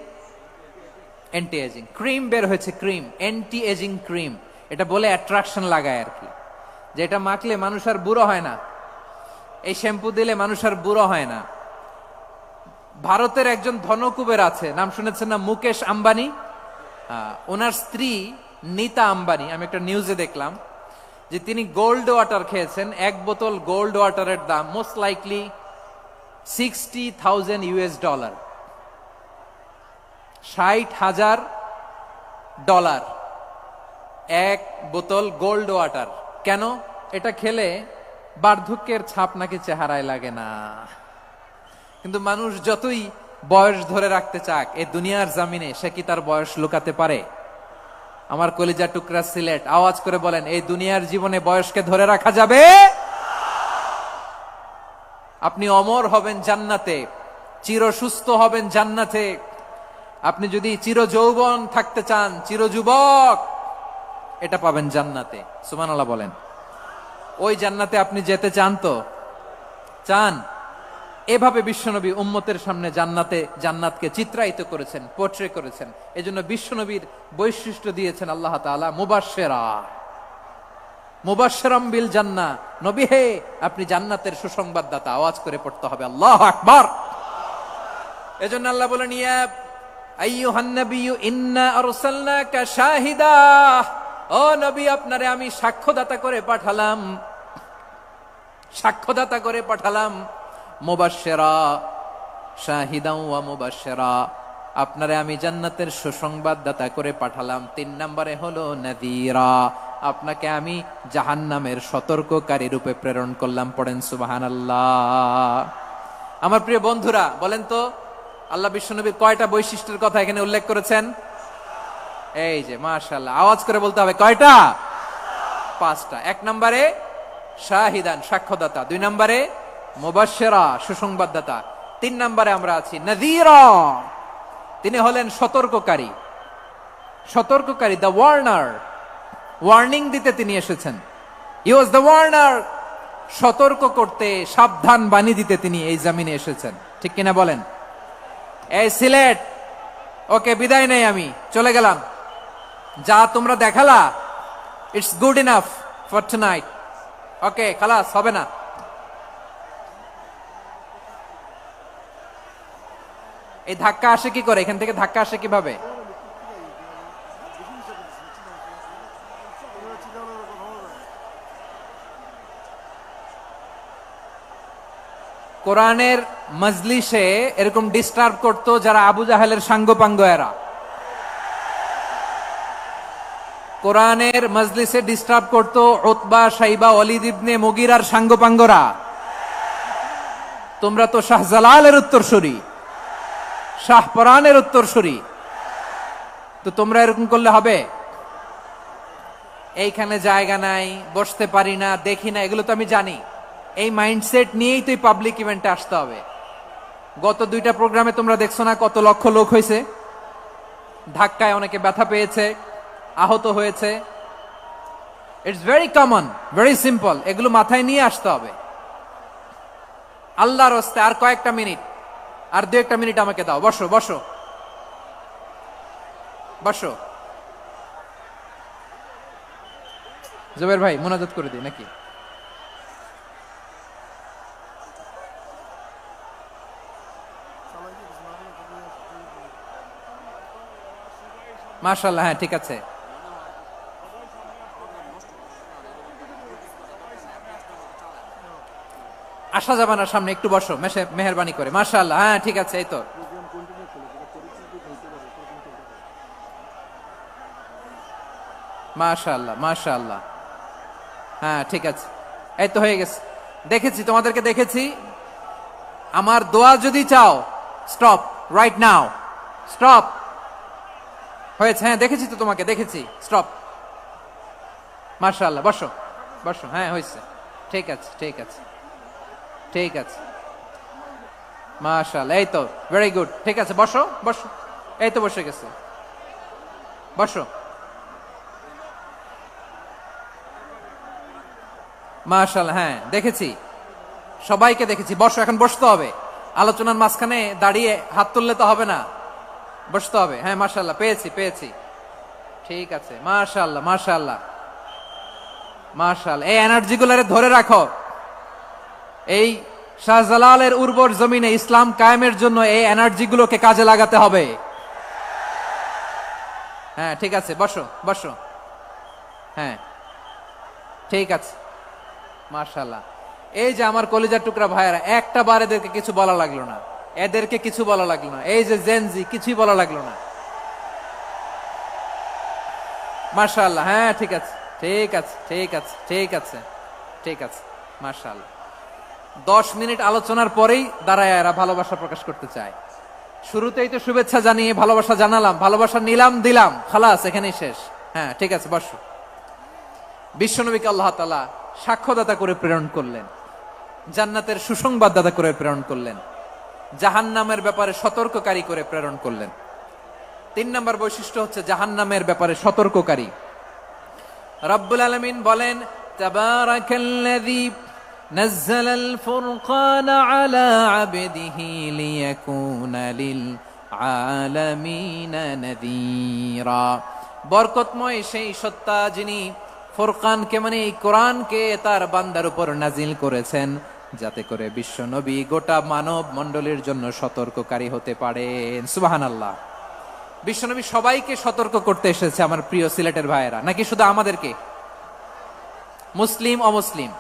S1: Anti ageing. ক্রিম বের হয়েছে, ক্রিম, অ্যান্টি এজিং ক্রিম। এটা বলে অ্যাট্রাকশন লাগায় আর কি, যে এটা মাখলে মানুষ আর বুড়ো হয় না, এই শ্যাম্পু দিলে মানুষ আর বুড়ো হয় না। ভারতের একজন ধনকুবের আছে, নাম শুনেছেন না? মুকেশ আম্বানি। ওনার স্ত্রী নীতা আম্বানি, আমি একটা নিউজে দেখলাম যে তিনি গোল্ড ওয়াটার খেয়েছেন। এক বোতল গোল্ড ওয়াটারের দাম মোস্ট লাইকলি $60,000, $60,000 এক বোতল গোল্ড ওয়াটার। কেন? এটা খেলে বার্ধক্যের ছাপ নাকি চেহারায় লাগে না। কিন্তু মানুষ যতই বয়স ধরে রাখতে চাক এই দুনিয়ার জামিনে, সে কি তার বয়স লুকাতে পারে? আমার কলিজা টুকরা সিলেট, আওয়াজ করে বলেন, এই দুনিয়ার জীবনে বয়সকে ধরে রাখা যাবে? আপনি অমর হবেন জান্নাতে, চির সুস্থ হবেন জান্নাতে। আপনি যদি চির যৌবন থাকতে চান, চির যুবক, এটা পাবেন জান্নাতে। সুবহানাল্লাহ বলেন। ওই জান্নাতে আপনি যেতে চান তো? চান? এভাবে বিশ্বনবী উম্মতের সামনে জান্নাতকে চিত্রায়িত করেছেন, পোট্রে করেছেন। এজন্য বিশ্বনবীর বৈশিষ্ট্য দিয়েছেন আল্লাহ তাআলা মুবাশশিরাম বিল জান্নাহ। নবী হে, আপনি জান্নাতের সুসংবাদদাতা। আওয়াজ করে পড়তে হবে আল্লাহু আকবার। এজন্য আল্লাহ বলেন, ইয়া আইয়ুহান নাবিয়্যু ইন্না আরসালনাকা শাহিদা, ও নবী, আপনারে আমি সাক্ষ্যদাতা করে পাঠালাম, সাক্ষ্যদাতা করে পাঠালাম। মুবাশশিরা, শাহিদাও ওয়া মুবাশশিরা, আপনারে আমি জান্নাতের সুসংবাদদাতা করে পাঠালাম। 3 নম্বরে হলো নাযীরা, আপনাকে আমি জাহান্নামের সতর্ককারী রূপে প্রেরণ করলাম। পড়েন সুবহানাল্লাহ। আমার প্রিয় বন্ধুরা, বলেন তো আল্লাহ বিশ্বনবীর কয়টা বৈশিষ্ট্যের কথা এখানে উল্লেখ করেছেন? এই যে মাশাআল্লাহ, আওয়াজ করে বলতে হবে কয়টা? 5টা। 1 নম্বরে শাহিদান, সাক্ষ্যদাতা। 2 নম্বরে মুবাশশিরা, সুসংবাদদাতা। 3 নম্বরে আমরা আছি নাযীরা, তিনি হলেন সতর্ককারী। সতর্ককারী, দ্য ওয়ার্নার, ওয়ার্নিং দিতে তিনি এসেছেন। হি ওয়াজ দ্য ওয়ার্নার, সতর্ক করতে, সাবধান বাণী দিতে তিনি এই জমিনে এসেছেন। ঠিক কিনা বলেন? এই সিলেট, ওকে বিদায় নেই, আমি চলে গেলাম। যা তোমরা দেখালা, it's good enough for tonight. Okay, খালাস, হবে না। এই ধাক্কা আসে কি করে? এখান থেকে ধাক্কা আসে কিভাবে? কোরআনের মজলিসে এরকম ডিস্টার্ব করতো যারা আবু জাহেলের সাঙ্গপাঙ্গ এরা। কোরআনের মজলিসে ডিস্টার্ব করতো উতবা, শাইবা, ওয়ালিদ ইবনে মুগিরার সাঙ্গপাঙ্গরা। তোমরা তো শাহজালালের উত্তরসূরি, শাহপরানের উত্তরসূরি, তো তোমরা এরকম করলে হবে? এইখানে জায়গা নাই, বসতে পারি না, দেখি না, এগুলো তো আমি জানি। এই মাইন্ডসেট নিয়েই তো এই পাবলিক ইভেন্টে আসতে হবে। গত 2টা প্রোগ্রামে তোমরা দেখছো না কত লক্ষ লোক হয়েছে? ধাক্কায় অনেকে ব্যথা পেয়েছে, আহত হয়েছে। It's very common, very simple. এগুলো মাথায় নিয়ে আসতে হবে। আল্লাহর রাস্তে আর কয়েকটা মিনিট, আর 2-1টা মিনিট আমাকে দাও। বসো বসো বসো। জুবের ভাই মোনাজাত করে দিই নাকি? মাশাআল্লাহ, হ্যাঁ ঠিক আছে। আসা যাবে না সামনে, একটু বসো মেহেরবানি করে। মাশাআল্লাহ, হ্যাঁ ঠিক আছে। এই তো মাশাআল্লাহ, মাশাআল্লাহ, হ্যাঁ ঠিক আছে। এই তো হয়ে গেছে। দেখেছি, তোমাদেরকে দেখেছি। আমার দোয়া যদি চাও, স্টপ রাইট নাও, স্টপ। হয়েছে, হ্যাঁ দেখেছি তো, তোমাকে দেখেছি। স্টপ। মাশাআল্লাহ, বসো বসো। হ্যাঁ হয়েছে, ঠিক আছে ঠিক আছে ঠিক আছে। মাশাআল্লাহ, এই তো ভেরি গুড। ঠিক আছে, বসো বসো। এই তো বসে গেছে, বসো। মাশাআল্লাহ, হ্যাঁ দেখেছি, সবাইকে দেখেছি। বসো, এখন বসতে হবে। আলোচনার মাঝখানে দাঁড়িয়ে হাত তুললে তো হবে না, বসতে হবে। হ্যাঁ মাশাআল্লাহ, পেয়েছি পেয়েছি। ঠিক আছে, মাশাআল্লাহ মাশাআল্লাহ মাশাআল্লাহ। এই এনার্জি গুলারে ধরে রাখো। এই শাহজালালের উর্বর জমিনে ইসলাম কায়েমের জন্য এই এনার্জি গুলোকে কাজে লাগাতে হবে। হ্যাঁ ঠিক আছে, বসো বসো। হ্যাঁ ঠিক আছে, মাশাআল্লাহ। এই যে আমার কলিজার টুকরা ভাইয়েরা, একটা বার এদেরকে কিছু বলা লাগলো না, এদেরকে কিছু বলা লাগলো না। এই যে জেনজি, কিছুই বলা লাগলো না। মাশাআল্লাহ, হ্যাঁ ঠিক আছে ঠিক আছে ঠিক আছে ঠিক আছে ঠিক আছে। মাশাআল্লাহ। 10 মিনিট আলোচনার পরেই দাঁড়ায় এরা ভালোবাসা প্রকাশ করতে চায়। শুরুতেই তো শুভেচ্ছা জানিয়ে ভালোবাসা জানালাম, ভালোবাসা নিলাম, দিলাম, খালাস, এখানেই শেষ। হ্যাঁ ঠিক আছে, বসো। বিশ্বনবীকে আল্লাহ তাআলা সাক্ষ্যদাতা করে প্রেরণ করলেন, জান্নাতের সুসংবাদদাতা করে প্রেরণ করলেন, জাহান্নামের ব্যাপারে সতর্ককারী করে প্রেরণ করলেন। 3 নম্বর বৈশিষ্ট্য হচ্ছে জাহান্নামের ব্যাপারে সতর্ককারী। রব্বুল আলামিন বলেন, তাবারাকাল্লাযী নাযালাল ফুরকানা আলা আবদিহি লিয়াকুনা লিল আলামিনা নাযীরা। বরকতময় সেই সত্তা যিনি ফুরকানকে, মানে এই কোরআনকে তার বান্দার উপর নাজিল করেছেন, যাতে করে বিশ্ব নবী গোটা মানব মণ্ডলীর জন্য সতর্ককারী হতে পারেন। সুবহানাল্লাহ। বিশ্বনবী সবাইকে সতর্ক করতে এসেছে, আমার প্রিয় সিলেটের ভাইয়েরা, নাকি শুধু আমাদেরকে? মুসলিম অমুসলিম,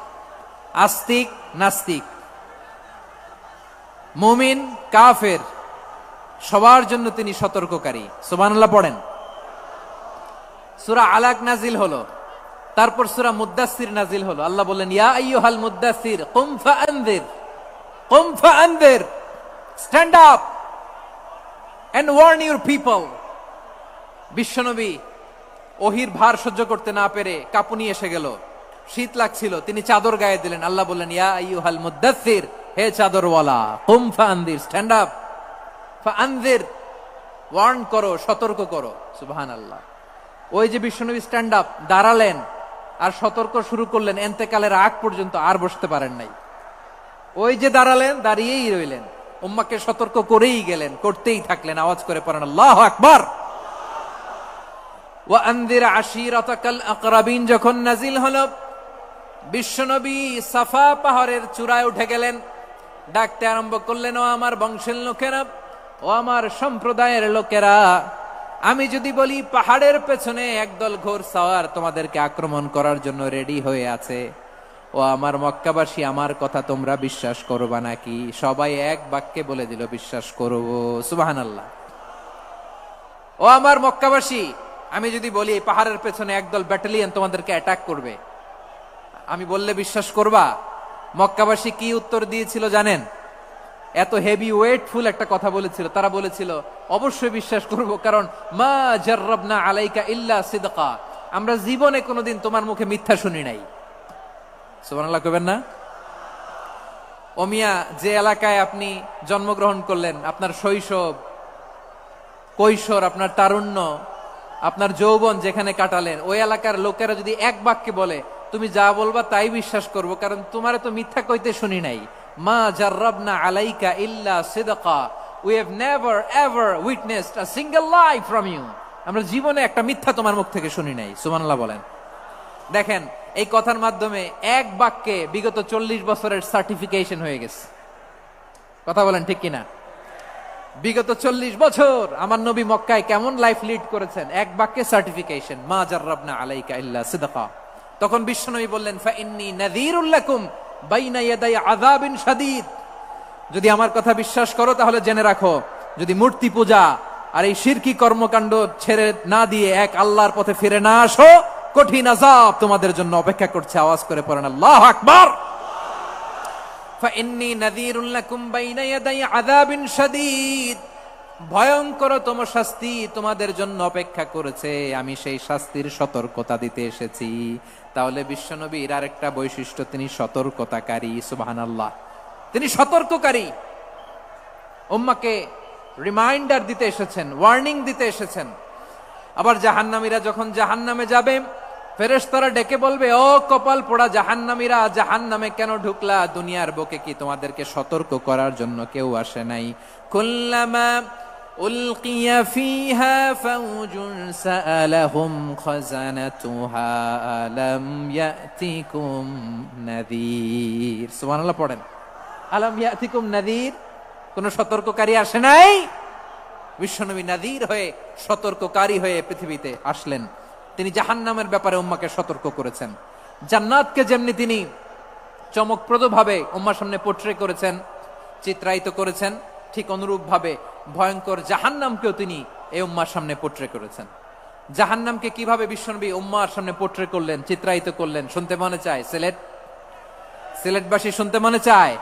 S1: আস্তিক নাস্তিক, মুমিন কাফের, সবার জন্য তিনি সতর্ককারী। সুবহানাল্লাহ পড়েন। সূরা আলাক নাজিল হলো, তারপর সূরা মুদ্দাসসির নাজিল হলো। আল্লাহ বললেন, ইয়া আইয়ুহাল মুদ্দাসসির কুম ফাআনযির, কুম ফাআনযির, stand up, and warn your people. বিশ্বনবী ওহির ভার সহ্য করতে না পেরে কাঁপুনি এসে গেল, শীত লাগছিল, তিনি চাদর গায়ে দিলেন। আল্লাহ বললেন, ইয়া আইয়ুহাল মুদ্দাসসির, হে চাদরওয়ালা, কুম ফাআনদির, স্ট্যান্ড আপ, ফাআনদির, ওয়ার্ন করো, সতর্ক করো। সুবহানাল্লাহ। ওই যে বিশ্বনবী স্ট্যান্ড আপ, দাঁড়ালেন আর সতর্ক শুরু করলেন, এন্তেকালের আগ পর্যন্ত আর বসতে পারেন নাই। ওই যে দাঁড়ালেন, দাঁড়িয়েই রইলেন, উম্মাকে সতর্ক করেই গেলেন, করতেই থাকলেন। আওয়াজ করে পড়েন আল্লাহু আকবার। ওয়া আনদির আশিরাতাকাল আকরাবিন যখন নাজিল হলো, বিশ্বনবী সাফা পাহাড়ের চূড়ায় উঠে গেলেন, ডাকতে আরম্ভ করলেন, ও আমার বংশের লোকেরা, ও আমার সম্প্রদায়ের লোকেরা, আমি যদি বলি পাহাড়ের পেছনে একদল ঘোড়সাওয়ার তোমাদেরকে আক্রমণ করার জন্য রেডি হয়ে আছে, ও আমার মক্কাবাসী, আমার কথা তোমরা বিশ্বাস করবা নাকি? সবাই এক বাক্যে বলে দিল, বিশ্বাস করব। সুবহানাল্লাহ। ও আমার মক্কাবাসী, আমি যদি বলি পাহাড়ের পেছনে একদল ব্যাটালিয়ন তোমাদেরকে অ্যাটাক করবে, আমি বললে বিশ্বাস করবা? মক্কাবাসী কি উত্তর দিয়েছিল জানেন? এত হেভি ওয়েটফুল একটা কথা বলেছিল। তারা বলেছিল, অবশ্যই বিশ্বাস করব, কারণ মা জাররাবনা আলাইকা ইল্লা সিদকা, আমরা জীবনে কোনোদিন তোমার মুখে মিথ্যা শুনি নাই। সুবহানাল্লাহ কইবেন না? ও মিয়া, যে এলাকায় আপনি জন্মগ্রহণ করলেন, আপনার শৈশব, কৈশোর, আপনার তারুণ্য, আপনার যৌবন যেখানে কাটালেন, ওই এলাকার লোকেরা যদি এক বাক্যে বলে তুমি যা বলবা তাই বিশ্বাস করব, কারণ তোমারে তো মিথ্যা কইতে শুনি নাই। মা জাররাবনা আলাইকা ইল্লা সিদকা, we have never ever witnessed a single lie from you, আমরা জীবনে একটা মিথ্যা তোমার মুখ থেকে শুনি নাই। সুবহানাল্লাহ বলেন। দেখেন, এই কথার মাধ্যমে এক বাক্যে বিগত 40 বছরের সার্টিফিকেশন হয়ে গেছে। কথা বলেন ঠিক কিনা? বিগত 40 বছর আমার নবী মক্কায় কেমন লাইফ লিড করেছেন, এক বাক্যে সার্টিফিকেশন, মা জাররাবনা আলাইকা ইল্লা সিদকা। তখন বিশ্বনবী বললেন, ফাইন্নী নাযীরুল লাকুম বাইনা ইয়াদাই আযাবিন শাদীদ, যদি আমার কথা বিশ্বাস করো তাহলে জেনে রাখো, যদি মূর্তি পূজা আর এই শিরকি কর্মকাণ্ড ছেড়ে না দিয়ে এক আল্লাহর পথে ফিরে না আসো, কঠিন আযাব তোমাদের জন্য অপেক্ষা করছে। আওয়াজ করে পড়েন আল্লাহু আকবার। ফাইন্নী নাযীরুল লাকুম বাইনা ইয়াদাই আযাবিন শাদীদ, ভয়ঙ্করতম শাস্তি তোমাদের জন্য অপেক্ষা করেছে, আমি সেই শাস্তির সতর্কতা দিতে এসেছি। তাহলে বিশ্বনবীর আরেকটা বৈশিষ্ট্য, তিনি সতর্কতাকারী। সুবহানাল্লাহ। তিনি সতর্ককারী, উম্মাকে রিমাইন্ডার দিতে এসেছেন, ওয়ার্নিং দিতে এসেছেন। আবার জাহান্নামীরা যখন জাহান্নামে যাবে, ফেরেশতারা ডেকে বলবে, ও কপাল পোড়া জাহান্নামীরা, জাহান্নামে কেন ঢুকলা? দুনিয়ার বুকে কি তোমাদেরকে সতর্ক করার জন্য কেউ আসে নাই? কুল্লামা উলকিয়া ফিহা ফাউজুন সাআলাহুম খাযানাতুহা আলাম ইয়াতিকুম নাযীর। সুবহানাল্লাহ পড়েন। আলাম ইয়াতিকুম নাযীর, কোন সতর্ককারী আসে নাই? বিশ্বনবী নাযীর হয়ে, সতর্ককারী হয়ে পৃথিবীতে আসলেন। তিনি জাহান্নামের ব্যাপারে উম্মাকে সতর্ক করেছেন। জান্নাতকে যেমনি তিনি চমকপ্রদ ভাবে উম্মার সামনে পোট্রে করেছেন, চিত্রায়িত করেছেন, ঠিক অনুরূপ ভাবে ভয়ঙ্কর জাহান্নামকেও তিনি এই উম্মার সামনে পোট্রে করেছেন। জাহান্নামকে কিভাবে বিশ্বনবী উম্মার সামনে পোট্রে করলেন, চিত্রায়িত করলেন, শুনতে মনে চায়? সিলেটবাসী শুনতে মনে চায়?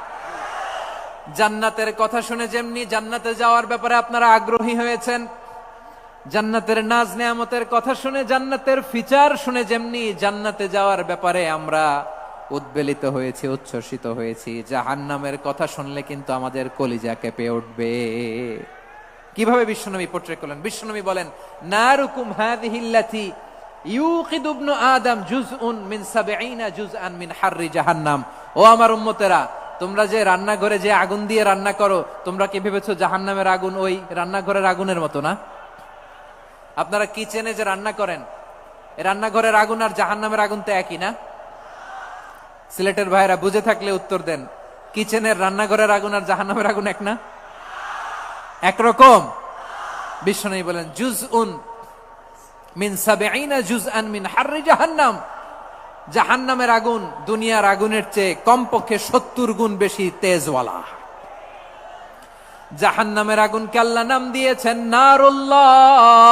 S1: জান্নাতের কথা শুনে যেমনি জান্নাতে যাওয়ার ব্যাপারে আপনারা আগ্রহী হয়েছেন, জান্নাতের নাজ নেয়ামতের কথা শুনে, জান্নাতের ফিচার শুনে যেমনি জান্নাতে যাওয়ার ব্যাপারে আমরা উদ্বেলিত হয়েছি, উচ্ছ্বসিত হয়েছি, জাহান্নামের কথা শুনলে কিন্তু আমাদের কলিজা কেঁপে উঠবে। কিভাবে বিশ্বনবী পোট্রে করলেন? বিশ্বনবী বলেন, নারুকুম হাযিহিল্লাতী ইউকিদু ইবনু আদম জুজউন মিন ৭০ জুজআন মিন হাররি জাহান্নাম। ও আমার উম্মতেরা, তোমরা যে রান্নাঘরে যে আগুন দিয়ে রান্না করো, তোমরা কি ভেবেছো জাহান্নামের আগুন ওই রান্নাঘরের আগুনের মতো না? আপনারা কিচেনে যে রান্না করেন, রান্নাঘরের আগুন আর জাহান্নামের আগুন তো একই না? সিলেটের ভাইরা বুঝে থাকলে উত্তর দেন, কিচেনের রান্নাঘরের আগুন আর জাহান্নামের আগুন এক না? একরকম? বিশ্বনবী বলেন, জুজউন মিন ৭০ জুজআন মিন হাররি জাহান্নাম, জাহান্নামের আগুন দুনিয়ার আগুনের চেয়ে কমপক্ষে ৭০ গুণ বেশি তেজওয়ালা। জাহান্নামের আগুনকে আল্লাহ নাম দিয়েছেন নারুল্লাহ।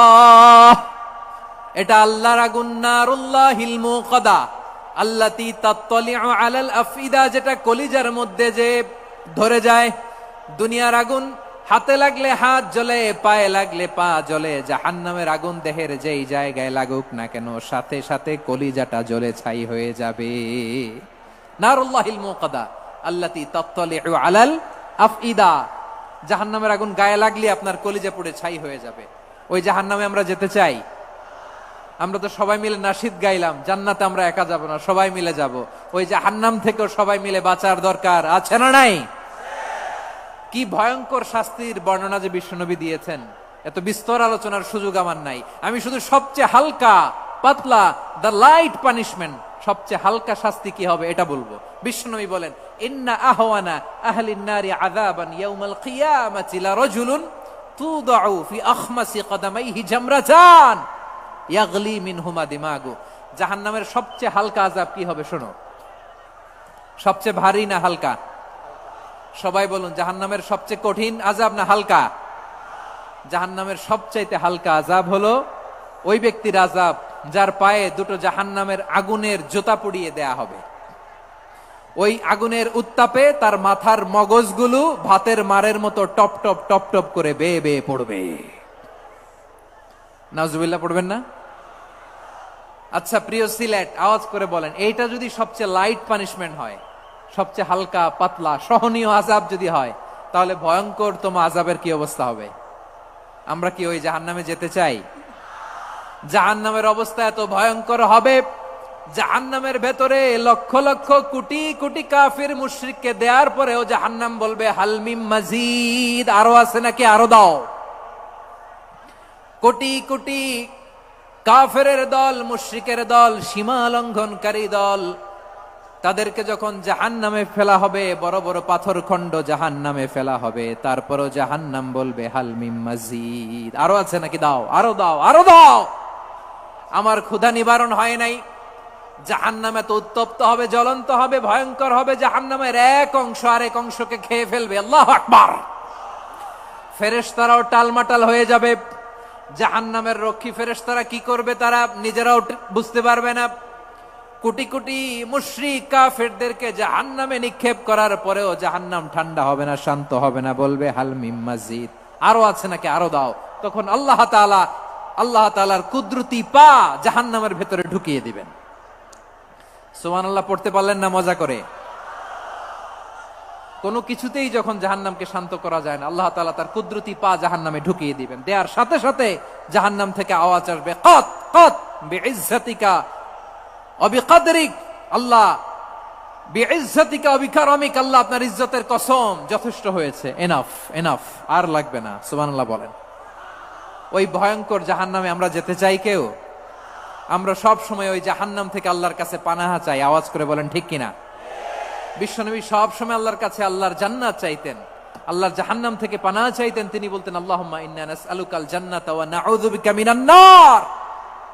S1: এটা আল্লাহর আগুন, নারুল্লাহিল মুকাদা আল্লাতী তাত্তালিউ আলাল আফইদা, যেটা কলিজার মধ্যে যে ধরে যায়। দুনিয়ার আগুন হাতে লাগলে হাত জ্বলে, পায়ে লাগলে পা জ্বলে। জাহান্নামের আগুন দেহের যেই জায়গায় লাগুক না কেন, সাথে সাথে কলিজাটা জ্বলে ছাই হয়ে যাবে। নারুল্লাহিল মুকাদা আল্লাতী তাত্তালিউ আলাল আফইদা। জাহান্নামের আগুন গায়ে লাগলে আপনার কলিজা পুড়ে ছাই হয়ে যাবে। ওই জাহান্নামে আমরা যেতে চাই? আমরা তো সবাই মিলে নাশিদ গাইলাম, জান্নাতে আমরা একা যাব না, সবাই মিলে যাব। ওই জাহান্নাম থেকেও সবাই মিলে বাঁচার দরকার আছে না নাই? কি ভয়ঙ্কর শাস্তির বর্ণনা যে বিশ্বনবী দিয়েছেন, এত বিস্তর আলোচনার সুযোগ আমার নাই। আমি শুধু সবচেয়ে হালকা পাতলা, দ্য লাইট পানিশমেন্ট, সবচেয়ে হালকা শাস্তি কি হবে এটা বলবো। বিশ্বনবী বলেন, ইন্না আহওয়ানা আহলিন নারি আযাবান ইয়াউমাল কিয়ামাতি লারাজুলুন তুদাউ ফি আখমাসি কদামাইহি জামরাতান ইয়াগলি মিনহুমা দিমাগু। জাহান্নামের সবচেয়ে হালকা আযাব কি হবে শোনো। সবচেয়ে ভারী না হালকা? সবাই বলুন, জাহান্নামের সবচেয়ে কঠিন আযাব না হালকা? জাহান্নামের সবচাইতে হালকা আযাব হলো ওই ব্যক্তির আযাব যার পায়ে দুটো জাহান্নামের আগুনের জুতা পুড়িয়ে দেয়া হবে। ওই আগুনের উত্তাপে তার মাথার মগজগুলো ভাতের মারের মতো টপ টপ টপ টপ করে বেয়ে বেয়ে পড়বে। নাউজুবিল্লাহ পড়বেন না? আচ্ছা প্রিয় সিলেট, আওয়াজ করে বলেন, এইটা যদি সবচেয়ে লাইট পানিশমেন্ট হয়, সবচেয়ে হালকা পাতলা সহনীয় আযাব যদি হয়, তাহলে ভয়ঙ্কর তোমা আযাবের কি অবস্থা হবে? আমরা কি ওই জাহান্নামে যেতে চাই? জাহান্নামের অবস্থা এত ভয়ঙ্কর হবে, জাহান্নামের ভেতরে লক্ষ লক্ষ কোটি কোটি কাফির মুশরিককে দেওয়ার পরেও জাহান্নাম বলবে হালমিম মাজিদ, আরো আছে নাকি, আরো দাও। কোটি কোটি কাফেরের দল, মুশরিকের দল, সীমা লঙ্ঘনকারী দল, তাদেরকে যখন জাহান্নামে ফেলা হবে, বড় বড় পাথর খণ্ড জাহান্নামে ফেলা হবে, তারপরও জাহান্নাম বলবে হালমিম মাজিদ, আরো আছে নাকি, দাও, আরো দাও, আরো দাও। আমার ক্ষুধা নিবারণ হয় নাই। জাহান্নামে তো উত্তপ্ত হবে, জ্বলন্ত হবে, ভয়ঙ্কর হবে। জাহান্নামের এক অংশ আরেক অংশকে খেয়ে ফেলবে। আল্লাহু আকবার। ফেরেশতারাও টালমাটাল হয়ে যাবে। জাহান্নামের রক্ষী ফেরেশতারা কি করবে তারা নিজেরাও বুঝতে পারবে না। কোটি কোটি মুশরিক কাফেরদেরকে জাহান্নামে নিক্ষেপ করার পরেও জাহান্নাম ঠান্ডা হবে না, শান্ত হবে না, বলবে হাল মিম মাজিদ, আরো আছে নাকি, আরো দাও। তখন আল্লাহ তাআলার কুদরতি পা জাহান্নামের ভেতরে ঢুকিয়ে দিবেন। সুবহানাল্লাহ পড়তে পারলেন না মজা করে? কোনো কিছুতেই যখন জাহান্নামকে শান্ত করা যায় না, আল্লাহ তাআলা তার কুদরতি পা জাহান্নামে ঢুকিয়ে দিবেন। দেয়ার সাথে সাথে জাহান্নাম থেকে আওয়াজ আসবে, কত কত বিইজ্জাতিকা ওয়া বিকদরিক, আল্লাহ বিইজ্জাতিকা ওয়া বিকারামিক, আল্লাহ আপনার ইজ্জতের কসম, যথেষ্ট হয়েছে, এনাফ এনাফ, আর লাগবে না। সুবহানাল্লাহ বলেন। ওই ভয়ঙ্কর জাহান্নামে আমরা যেতে চাই কেউ? আমরা সব সময় ওই জাহান্নাম থেকে আল্লাহর কাছে পানাহা চাই। আওয়াজ করে বলেন ঠিক কিনা? বিশ্বনবী সব সময় আল্লাহর কাছে আল্লাহর জান্নাত চাইতেন, আল্লাহর জাহান্নাম থেকে পানাহা চাইতেন। তিনি বলতেন, আল্লাহুম্মা ইন্না নাসআলুকাল জান্নাতা ওয়া নাউযু বিকা মিনান নার।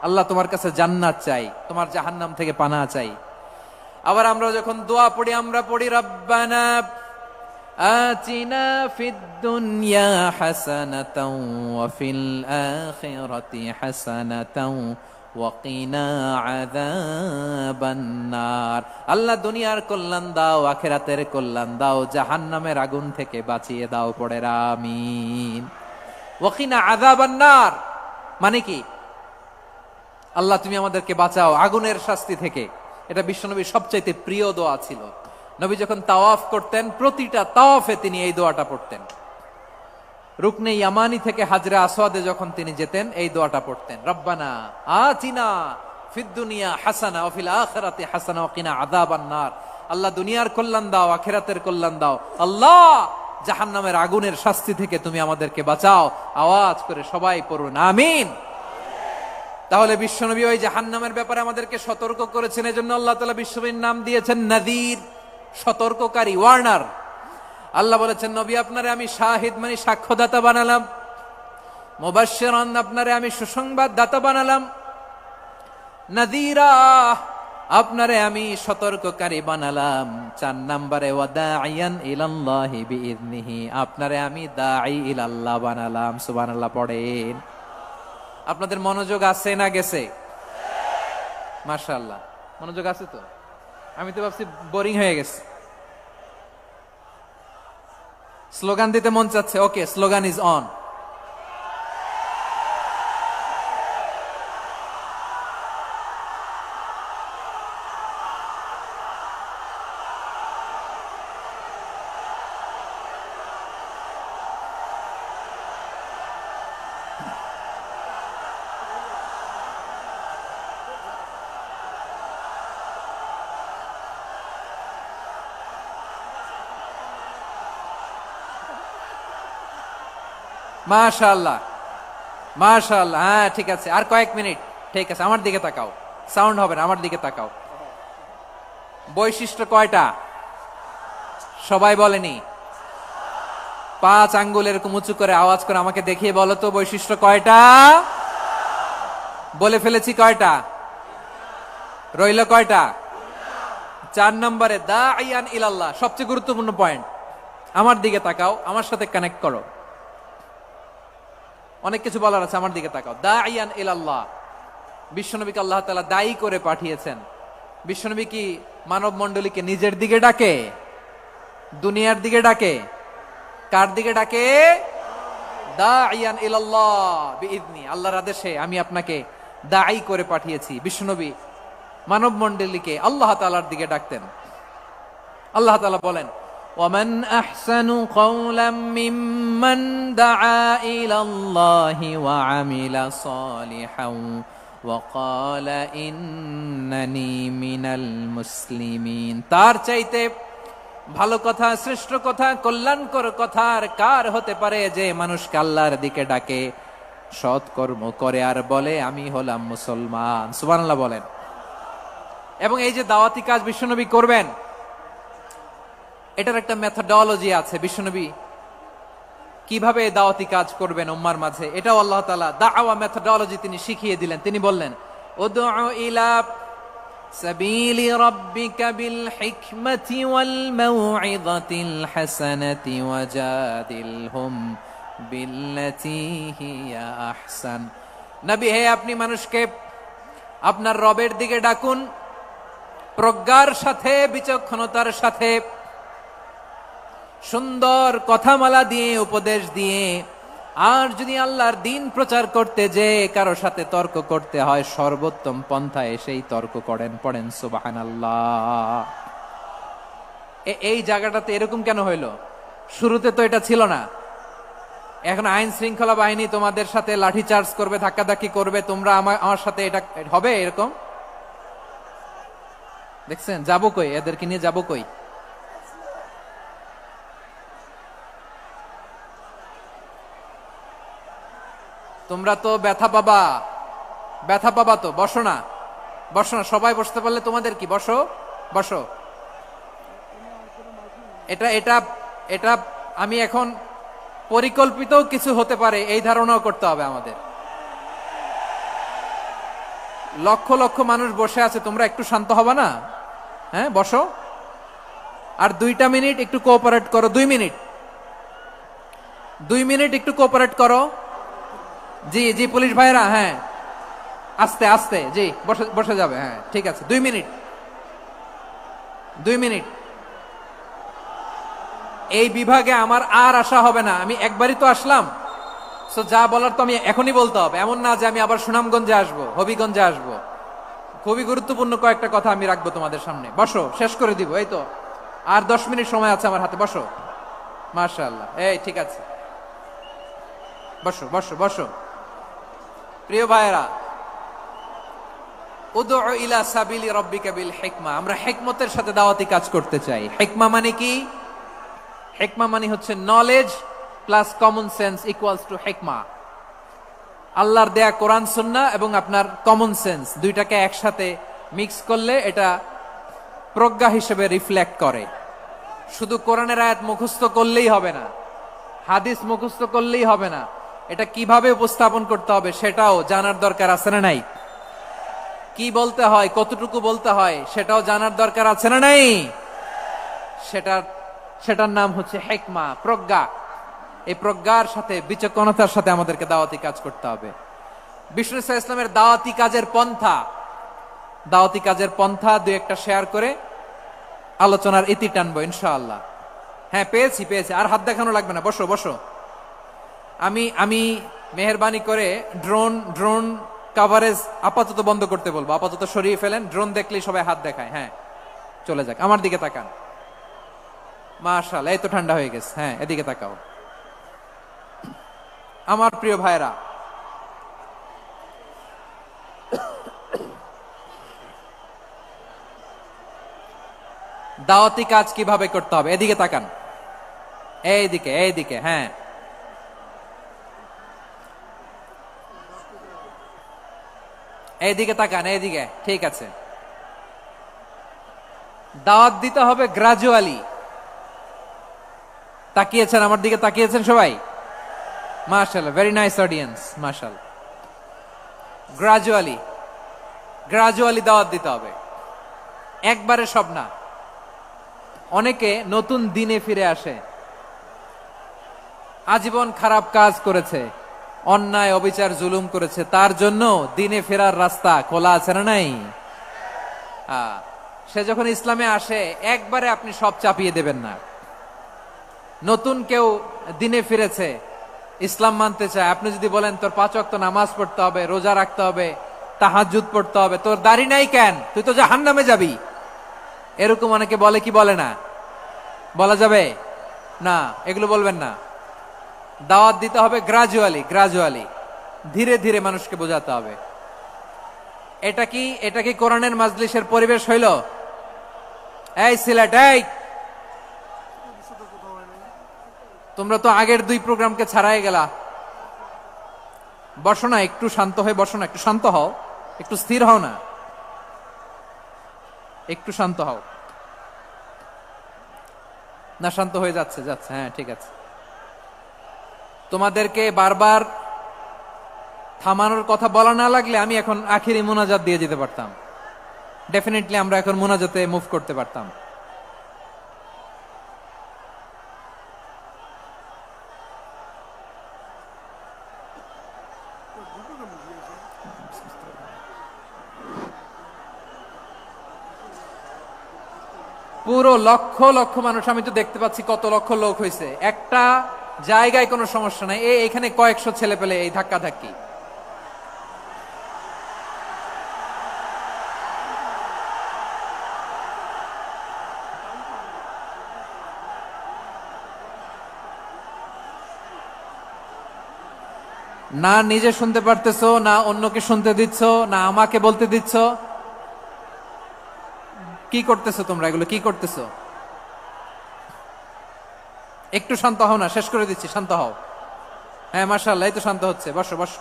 S1: আল্লাহ তোমার কাছে জান্নাত চাই, তোমার জাহান্নাম থেকে পানাহা চাই। আবার আমরা যখন দোয়া পড়ি, আমরা পড়ি রব্বানা আতিনা ফিদ দুনিয়া হাসানাতাও ওয়া ফিল আখিরাতি হাসানাতাও ওয়া কিনা আযাবান নার। আল্লাহ দুনিয়ার কল্যাণ দাও, আখিরাতের কল্যাণ দাও, জাহান্নামের আগুন থেকে বাঁচিয়ে দাও, পড়ে আমিন। ওয়া কিনা আযাবান নার মানে কি? আল্লাহ তুমি আমাদেরকে বাঁচাও আগুনের শাস্তি থেকে। এটা বিশ্বনবীর সবচাইতে প্রিয় দোয়া ছিল। নবী যখন তাওয়াফ করতেন, প্রতিটা তাওয়াফে তিনি এই দোয়াটা পড়তেন। রুকনে ইয়ামানি থেকে হাজরা আসওয়াদে যখন তিনি যেতেন, এই দোয়াটা পড়তেন, রব্বানা আতিনা ফিদ দুনিয়া হাসানা ওয়া ফিল আখিরাতি হাসানা ওয়া কিনা আযাবান নার। আল্লাহ দুনিয়ার কল্যাণ দাও, আখিরাতের কল্যাণ দাও, আল্লাহ জাহান্নামের আগুনের শাস্তি থেকে তুমি আমাদেরকে বাঁচাও। আওয়াজ করে সবাই পড়ুন আমিন। তাহলে বিশ্বনবী ওই জাহান্নামের ব্যাপারে আমাদেরকে সতর্ক করেছেন। এজন্য আল্লাহ তাআলা বিশ্বনবীর নাম দিয়েছেন নাযীর, সতর্ককারী, ওয়ার্নার। আল্লাহ বলেছেন, নবী আপনারে আমি শাহিদ মানে সাক্ষ্যদাতা বানালাম, মুবাশশিরান আপনারে আমি সুসংবাদ দাতা বানালাম, নাযীরা আপনারে আমি সতর্ককারী বানালাম। 4 নম্বরে ওয়া দাঈয়ান ইলাল্লাহি বিইذনিহি, আপনারে আমি দাঈ ইলাল্লাহ বানালাম। সুবহানাল্লাহ পড়েন। আপনাদের মনোযোগ আছে না গেছে? মাশাআল্লাহ মনোযোগ আছে তো। আমি তো ভাবছি বোরিং হয়ে গেছে। স্লোগান দিতে মন চাচ্ছে, ওকে, স্লোগান ইজ অন। মাশাআল্লাহ, মাশাআল্লাহ। হ্যাঁ, ঠিক আছে, আর কয়েক মিনিট। ঠিক আছে, আমার দিকে তাকাও, সাউন্ড হবে না, আমার দিকে তাকাও। বৈশিষ্ট্য কয়টা সবাই বলেনি? 5 আঙ্গুল এরকম উঁচু করে আওয়াজ করে আমাকে দেখিয়ে বলো তো, বৈশিষ্ট্য কয়টা? বলে ফেলেছি কয়টা? রইল কয়টা? 4 নম্বরে দাঈয়ান ইলাল্লাহ, সবচেয়ে গুরুত্বপূর্ণ পয়েন্ট। আমার দিকে তাকাও, আমার সাথে কানেক্ট করো। অনেক কিছু বলার আছে, আমার দিকে তাকাও। দাঈয়ান ইলাল্লাহ, বিশ্বনবীকে আল্লাহ তাআলা দায়ী করে পাঠিয়েছেন। বিশ্বনবী কি মানব মণ্ডলীকে নিজের দিকে ডাকে? দুনিয়ার দিকে ডাকে? কার দিকে ডাকে? দাঈয়ান ইলাল্লাহ বিইذনি, আল্লাহর আদেশে আমি আপনাকে দায়ী করে পাঠিয়েছি। বিশ্বনবী মানব মণ্ডলীকে আল্লাহ তাআলার দিকে ডাকতেন। আল্লাহ তাআলা বলেন, ومن أحسن قولا ممن دعا إلى الله وعمل صالحا وقال إنني من المسلمين। তার চাইতে ভালো কথা, শ্রেষ্ঠ কথা, কল্যাণকর কথা আর কার হতে পারে যে মানুষকে আল্লাহর দিকে ডাকে, সৎকর্ম করে আর বলে আমি হলাম মুসলমান। সুবহানাল্লাহ বলেন। এবং এই যে দাওয়াতি কাজ বিশ্বনবী করবেন, এটার একটা মেথডোলজি আছে। বিশ্বনবী কিভাবে দাওয়াতি কাজ করবেন উম্মার মাঝে, এটাও আল্লাহ তাআলা দাওয়া মেথডোলজি তিনি শিখিয়ে দিলেন। তিনি বললেন, উদউ ইলা সাবিলি রাব্বিকা বিল হিকমাতি ওয়াল মাউইযাতিল হাসানাতি ওয়াজাদিলহুম বিল্লাতী হিয়া আহসান। নবী হে, আপনি মানুষকে আপনার রবের দিকে ডাকুন প্রজ্ঞার সাথে, বিচক্ষণতার সাথে, সুন্দর কথামালা দিয়ে, উপদেশ দিয়ে। আর যদি আল্লাহর দিন প্রচার করতে যে কারো সাথে তর্ক করতে হয়, সর্বোত্তম পন্থায় সেই তর্ক করেন। পড়েন সুবহানাল্লাহ। এই জায়গাটাতে এরকম কেন হইল? শুরুতে তো এটা ছিল না। এখন আইন শৃঙ্খলা বাহিনী তোমাদের সাথে লাঠি চার্জ করবে, ধাক্কাধাক্কি করবে, তোমরা আমার সাথে এটা হবে এরকম? দেখছেন, যাবো কই? এদেরকে নিয়ে যাবো কই? তোমরা তো ব্যথা পাবা, ব্যথা পাবা তো। বসো না, বসো না, সবাই বসতে পারলে তোমাদের কি? বসো, বসো। এটা এটা এটা আমি এখন পরিকল্পিত কিছু হতে পারে এই ধারণাও করতে হবে আমাদের। লক্ষ লক্ষ মানুষ বসে আছে, তোমরা একটু শান্ত হবে না? হ্যাঁ, বসো। আর 2টা মিনিট একটু কোঅপারেট করো। 2 মিনিট, 2 মিনিট একটু কোঅপারেট করো। জি জি, পুলিশ ভাইরা, হ্যাঁ, আস্তে আস্তে, জি, বসে বসে যাবে। হ্যাঁ, ঠিক আছে, 2 মিনিট, 2 মিনিট। এই বিভাগে আমার আর আসা হবে না, আমি একবারই তো আসলাম। সো যা বলার তো আমি এখনই বলতে হবে, এমন না যে আমি আবার সুনামগঞ্জে আসবো, হবিগঞ্জে আসবো। খুবই গুরুত্বপূর্ণ কয়েকটা কথা আমি রাখবো তোমাদের সামনে। বসো, শেষ করে দিব। এই তো আর 10 মিনিট সময় আছে আমার হাতে। বসো। মাশাআল্লাহ, এই ঠিক আছে, বসো বসো বসো। প্রিয় ভাইয়েরা, উদউ ইলা সাবিলি রাব্বিকা বিল হিকমা, আমরা হিকমতের সাথে দাওয়াতি কাজ করতে চাই। হিকমা মানে কি? হিকমা মানে হচ্ছে knowledge plus common sense equals to হিকমা। আল্লাহর দেয়া কোরআন সুন্নাহ এবং আপনার কমন সেন্স, দুইটাকে একসাথে মিক্স করলে এটা প্রজ্ঞা হিসেবে রিফ্লেক্ট করে। শুধু কোরআনের আয়াত মুখস্থ করলেই হবে না, হাদিস মুখস্থ করলেই হবে না, এটা কিভাবে উপস্থাপন করতে হবে সেটাও জানার দরকার আছে না নাই? কি বলতে হয়, কতটুকু বলতে হয় সেটাও জানার দরকার আছে না নাই? সেটার নাম হচ্ছে হিকমা, প্রজ্ঞা। এই প্রজ্ঞার সাথে, বিচক্ষণতার সাথে আমাদেরকে দাওয়াতি কাজ করতে হবে। বিষ্ণু ইসলামের দাওয়াতি কাজের পন্থা 2-1টা শেয়ার করে আলোচনার ইতি টানবো ইনশাআল্লাহ। হ্যাঁ পেয়েছি পেয়েছি, আর হাত দেখানো লাগবে না, বসো বসো। আমি আমি মেহেরবানি করে ড্রোন ড্রোন কাভারেজ আপাতত বন্ধ করতে বলবো, আপাতত সরিয়ে ফেলেন। ড্রোন দেখলেই সবাই হাত দেখায়। হ্যাঁ চলে যাক, আমার দিকে তাকান। মাশাআল্লাহ, এই তো ঠান্ডা হয়ে গেছে। হ্যাঁ এদিকে তাকাও। আমার প্রিয় ভাইরা, দাওয়াতি কাজ কিভাবে করতে হবে এদিকে তাকান। এইদিকে এইদিকে, হ্যাঁ এইদিকে তাকান, এইদিকে, ঠিক আছে। দাওয়াত দিতে হবে গ্রাজুয়ালি। তাকিয়েছেন আমার দিকে, তাকিয়েছেন সবাই? মাশাআল্লাহ, ভেরি নাইস অডিয়েন্স, মাশাআল্লাহ। গ্রাজুয়ালি গ্রাজুয়ালি দাওয়াত দিতে হবে, একবারে সব না। অনেকে নতুন দিনে ফিরে আসে, আজীবন খারাপ কাজ করেছে, অন্যায় অবিচার জুলুম করেছে, তার জন্য দিনে ফেরার রাস্তা খোলা আছে না নাই? সে যখন ইসলামে আসে একবারে আপনি সব চাপিয়ে দেবেন না। নতুন কেউ দিনে ফিরেছে, ইসলাম মানতে চায়, আপনি যদি বলেন তোর 5 ওয়াক্ত নামাজ পড়তে হবে, রোজা রাখতে হবে, তাহাজ্জুদ পড়তে হবে, তোর দাড়ি নাই কেন, তুই তো জাহান্নামে যাবি, এরকম অনেকে বলে কি বলে না? বলা যাবে না, এগুলো বলবেন না। দাওয়াত দিতে হবে গ্রাজুয়ালি গ্রাজুয়ালি, ধীরে ধীরে মানুষকে বোঝাতে হবে। এটা কি কোরআনের মাজলিসের পরিবেশ হইল? এই সিলেট, এই তোমরা তো আগের 2 প্রোগ্রামকে ছাড়াই গেলা। বসো না, একটু শান্ত হয়ে বসো না, একটু শান্ত হও, একটু স্থির হও না, একটু শান্ত হও না। শান্ত হয়ে যাচ্ছে যাচ্ছে, হ্যাঁ ঠিক আছে। তোমাদেরকে বারবার থামানোর কথা বলা না লাগলে আমি এখন আখিরি মুনাজাত দিয়ে যেতে পারতাম। ডেফিনেটলি আমরা এখন মুনাজাতে মুভ করতে পারতাম। পুরো লক্ষ লক্ষ মানুষ, আমি তো দেখতে পাচ্ছি কত লক্ষ লোক হয়েছে, একটা জায়গায় কোনো সমস্যা নাই। এখানে কয়েকশো ছেলে পেলে এই ধাক্কা ধাক্কি। না নিজে শুনতে পারতেছো, না অন্যকে শুনতে দিচ্ছ, না আমাকে বলতে দিচ্ছ। কি করতেছো তোমরা, এগুলো কি করতেছো? একটু শান্ত হও না, শেষ করে দিচ্ছি, শান্ত হও। হ্যাঁ মাশাআল্লাহ, এই তো শান্ত হচ্ছে, বসো বসো।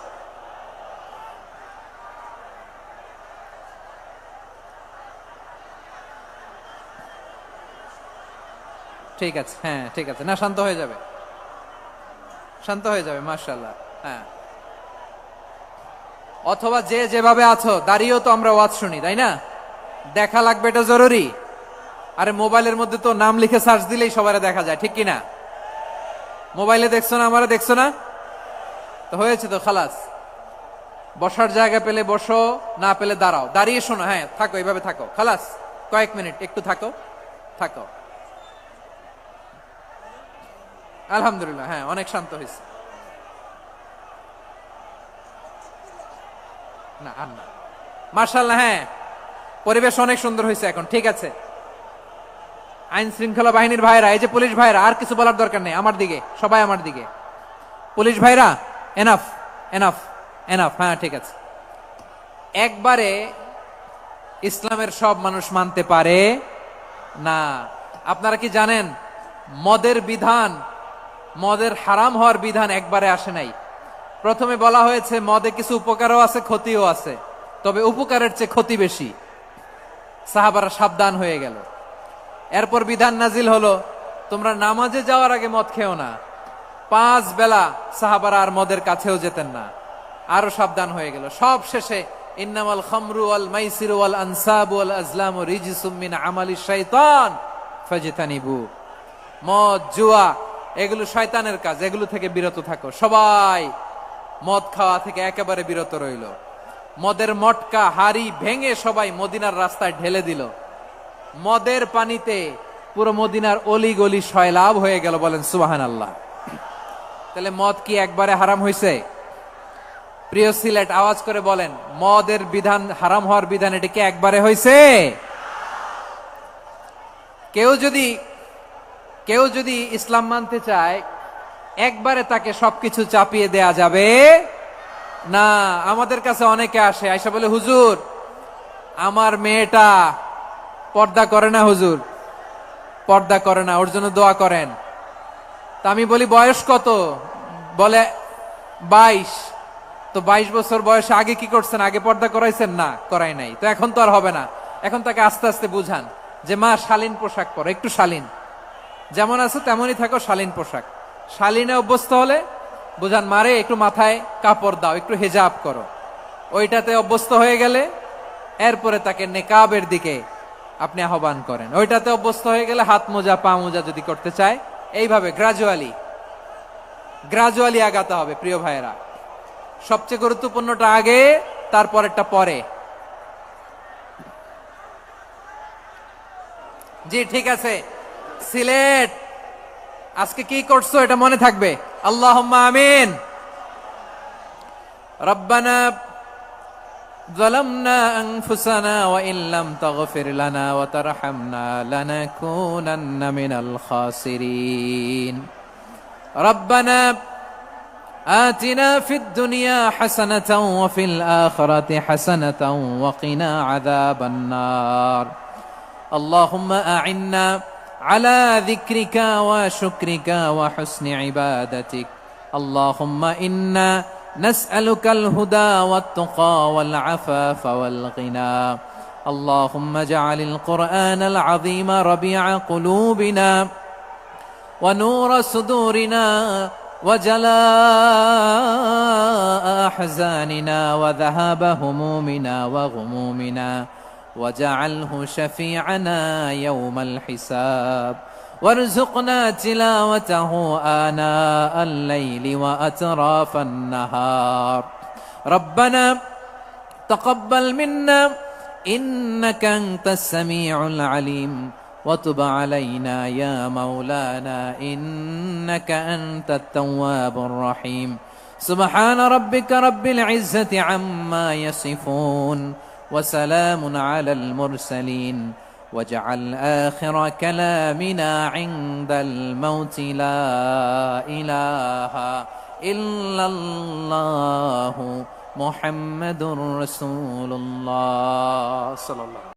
S1: ঠিক আছে, হ্যাঁ ঠিক আছে, না শান্ত হয়ে যাবে, শান্ত হয়ে যাবে, মাশাআল্লাহ। হ্যাঁ, অথবা যে যেভাবে আছো দাঁড়িয়েও তো আমরা ওয়াজ শুনি, তাই না? দেখা লাগবে, এটা জরুরি। আরে মোবাইলের মধ্যে তো নাম লিখে সার্চ দিলেই সবারে দেখা যায়, ঠিক কিনা? মোবাইলে দেখছো না, আমারে দেখছো না, তো হয়েছে তো, খালাস। বসার জায়গা পেলে বসো, না পেলে দাঁড়াও, দাঁড়িয়ে শোনো। হ্যাঁ থাকো, এইভাবে থাকো, খালাস। কয়েক মিনিট একটু থাকো, থাকো। আলহামদুলিল্লাহ, হ্যাঁ অনেক শান্ত হয়েছে। না আর না, মাশাআল্লাহ, হ্যাঁ পরিবেশ অনেক সুন্দর হয়েছে এখন, ঠিক আছে। আইন শৃঙ্খলা বাহিনীর ভাইরা, এই যে পুলিশ ভাইরা, আর কিছু বলার দরকার নেই, আমার দিকে সবাই, আমার দিকে। পুলিশ ভাইরা, এনাফ এনাফ এনাফ, হ্যাঁ ঠিক আছে। একবারে ইসলামের সব মানুষ মানতে পারে না। আপনারা কি জানেন মদের বিধান, মদের হারাম হওয়ার বিধান একবারে আসে নাই। প্রথমে বলা হয়েছে মদে কিছু উপকারও আছে, ক্ষতিও আছে, তবে উপকারের চেয়ে ক্ষতি বেশি। সাহাবারা সাবধান হয়ে গেল। এরপর বিধান নাজিল হলো, তোমরা নামাজে যাওয়ার আগে মদ খেও না। 5 বেলা সাহাবারা আর মদের কাছেও যেতেন না, আরো সাবধান হয়ে গেল। সব শেষে ইন্নামাল খামরু ওয়াল মাইসিরু ওয়াল আনসাবু ওয়াল আজলামু রিজসুম মিন আমালিশ শাইতান ফাজতানিবু। মদ, জুয়া এগুলো শয়তানের কাজ, এগুলো থেকে বিরত থাকো। সবাই মদ খাওয়া থেকে একেবারে বিরত রইল। মদের মটকা হাড়ি ভেঙে সবাই মদিনার রাস্তায় ঢেলে দিল। মদের পানিতে পুরো মদিনার অলি গলি সয়লাভ হয়ে গেল, বলেন সুবহানাল্লাহ। তাহলে মদ কি একবারে হারাম হয়েছে? প্রিয় সিলেট, আওয়াজ করে বলেন, মদের বিধান, হারাম হওয়ার বিধান এটা কি একবারে হয়েছে? কেউ যদি ইসলাম মানতে চায়, একবারে তাকে সবকিছু চাপিয়ে দেয়া যাবে না। আমাদের কাছে অনেকে আসে, আয়সা বলে, হুজুর আমার মেয়েটা পর্দা করে না, হুজুর পর্দা করে না, ওর জন্য দোয়া করেন। তা আমি বলি বয়স কত? বলে 22। তো 22 বছর বয়সে আগে কি করছেন? আগে পর্দা করাইছেন? না, করাই নাই। তো এখন তো আর হবে না। এখন তাকে আস্তে আস্তে বুঝান যে মা শালীন পোশাক পরো, একটু শালীন, যেমন আছো তেমনই থাকো, শালীন পোশাক। শালীনে অভ্যস্ত হলে বুঝান, মারে একটু মাথায় কাপড় দাও, একটু হেজাব করো। ওইটাতে অভ্যস্ত হয়ে গেলে এরপরে তাকে নেকাবের দিকে আপনি আহ্বান করেন। ওইটাতে অভ্যস্ত হয়ে গেলে হাত মোজা, পা মোজা যদি করতে চায়, এইভাবে গ্রাজুয়ালি আগাতে হবে। প্রিয় ভাইয়েরা, সবচেয়ে গুরুত্বপূর্ণটা আগে, তারপরেরটা পরে। জি ঠিক আছে। সিলেট, আজকে কি করছো এটা মনে থাকবে। আল্লাহুম্মা আমিন। রব্বানা ظلمنا أنفسنا وإن لم تغفر لنا وترحمنا لنكونن من الخاسرين. ربنا آتنا في الدنيا حسنة وفي الآخرة حسنة وقنا عذاب النار. اللهم أعنا على ذكرك وشكرك وحسن عبادتك. اللهم إنا نسألك الهدى والتقى والعفاف والغنى. اللهم اجعل القرآن العظيم ربيع قلوبنا ونور صدورنا وجلاء أحزاننا وذهاب همومنا وغمومنا، وجعله شفيعنا يوم الحساب، وارزقنا تلاوته آناء الليل وأطراف النهار. ربنا تقبل منا إنك أنت السميع العليم، وتب علينا يا مولانا إنك أنت التواب الرحيم. سبحان ربك رب العزة عما يصفون، وسلام على المرسلين، واجعل آخر كلامنا عند الموت لا إله إلا الله محمد رسول الله صلى الله عليه وسلم.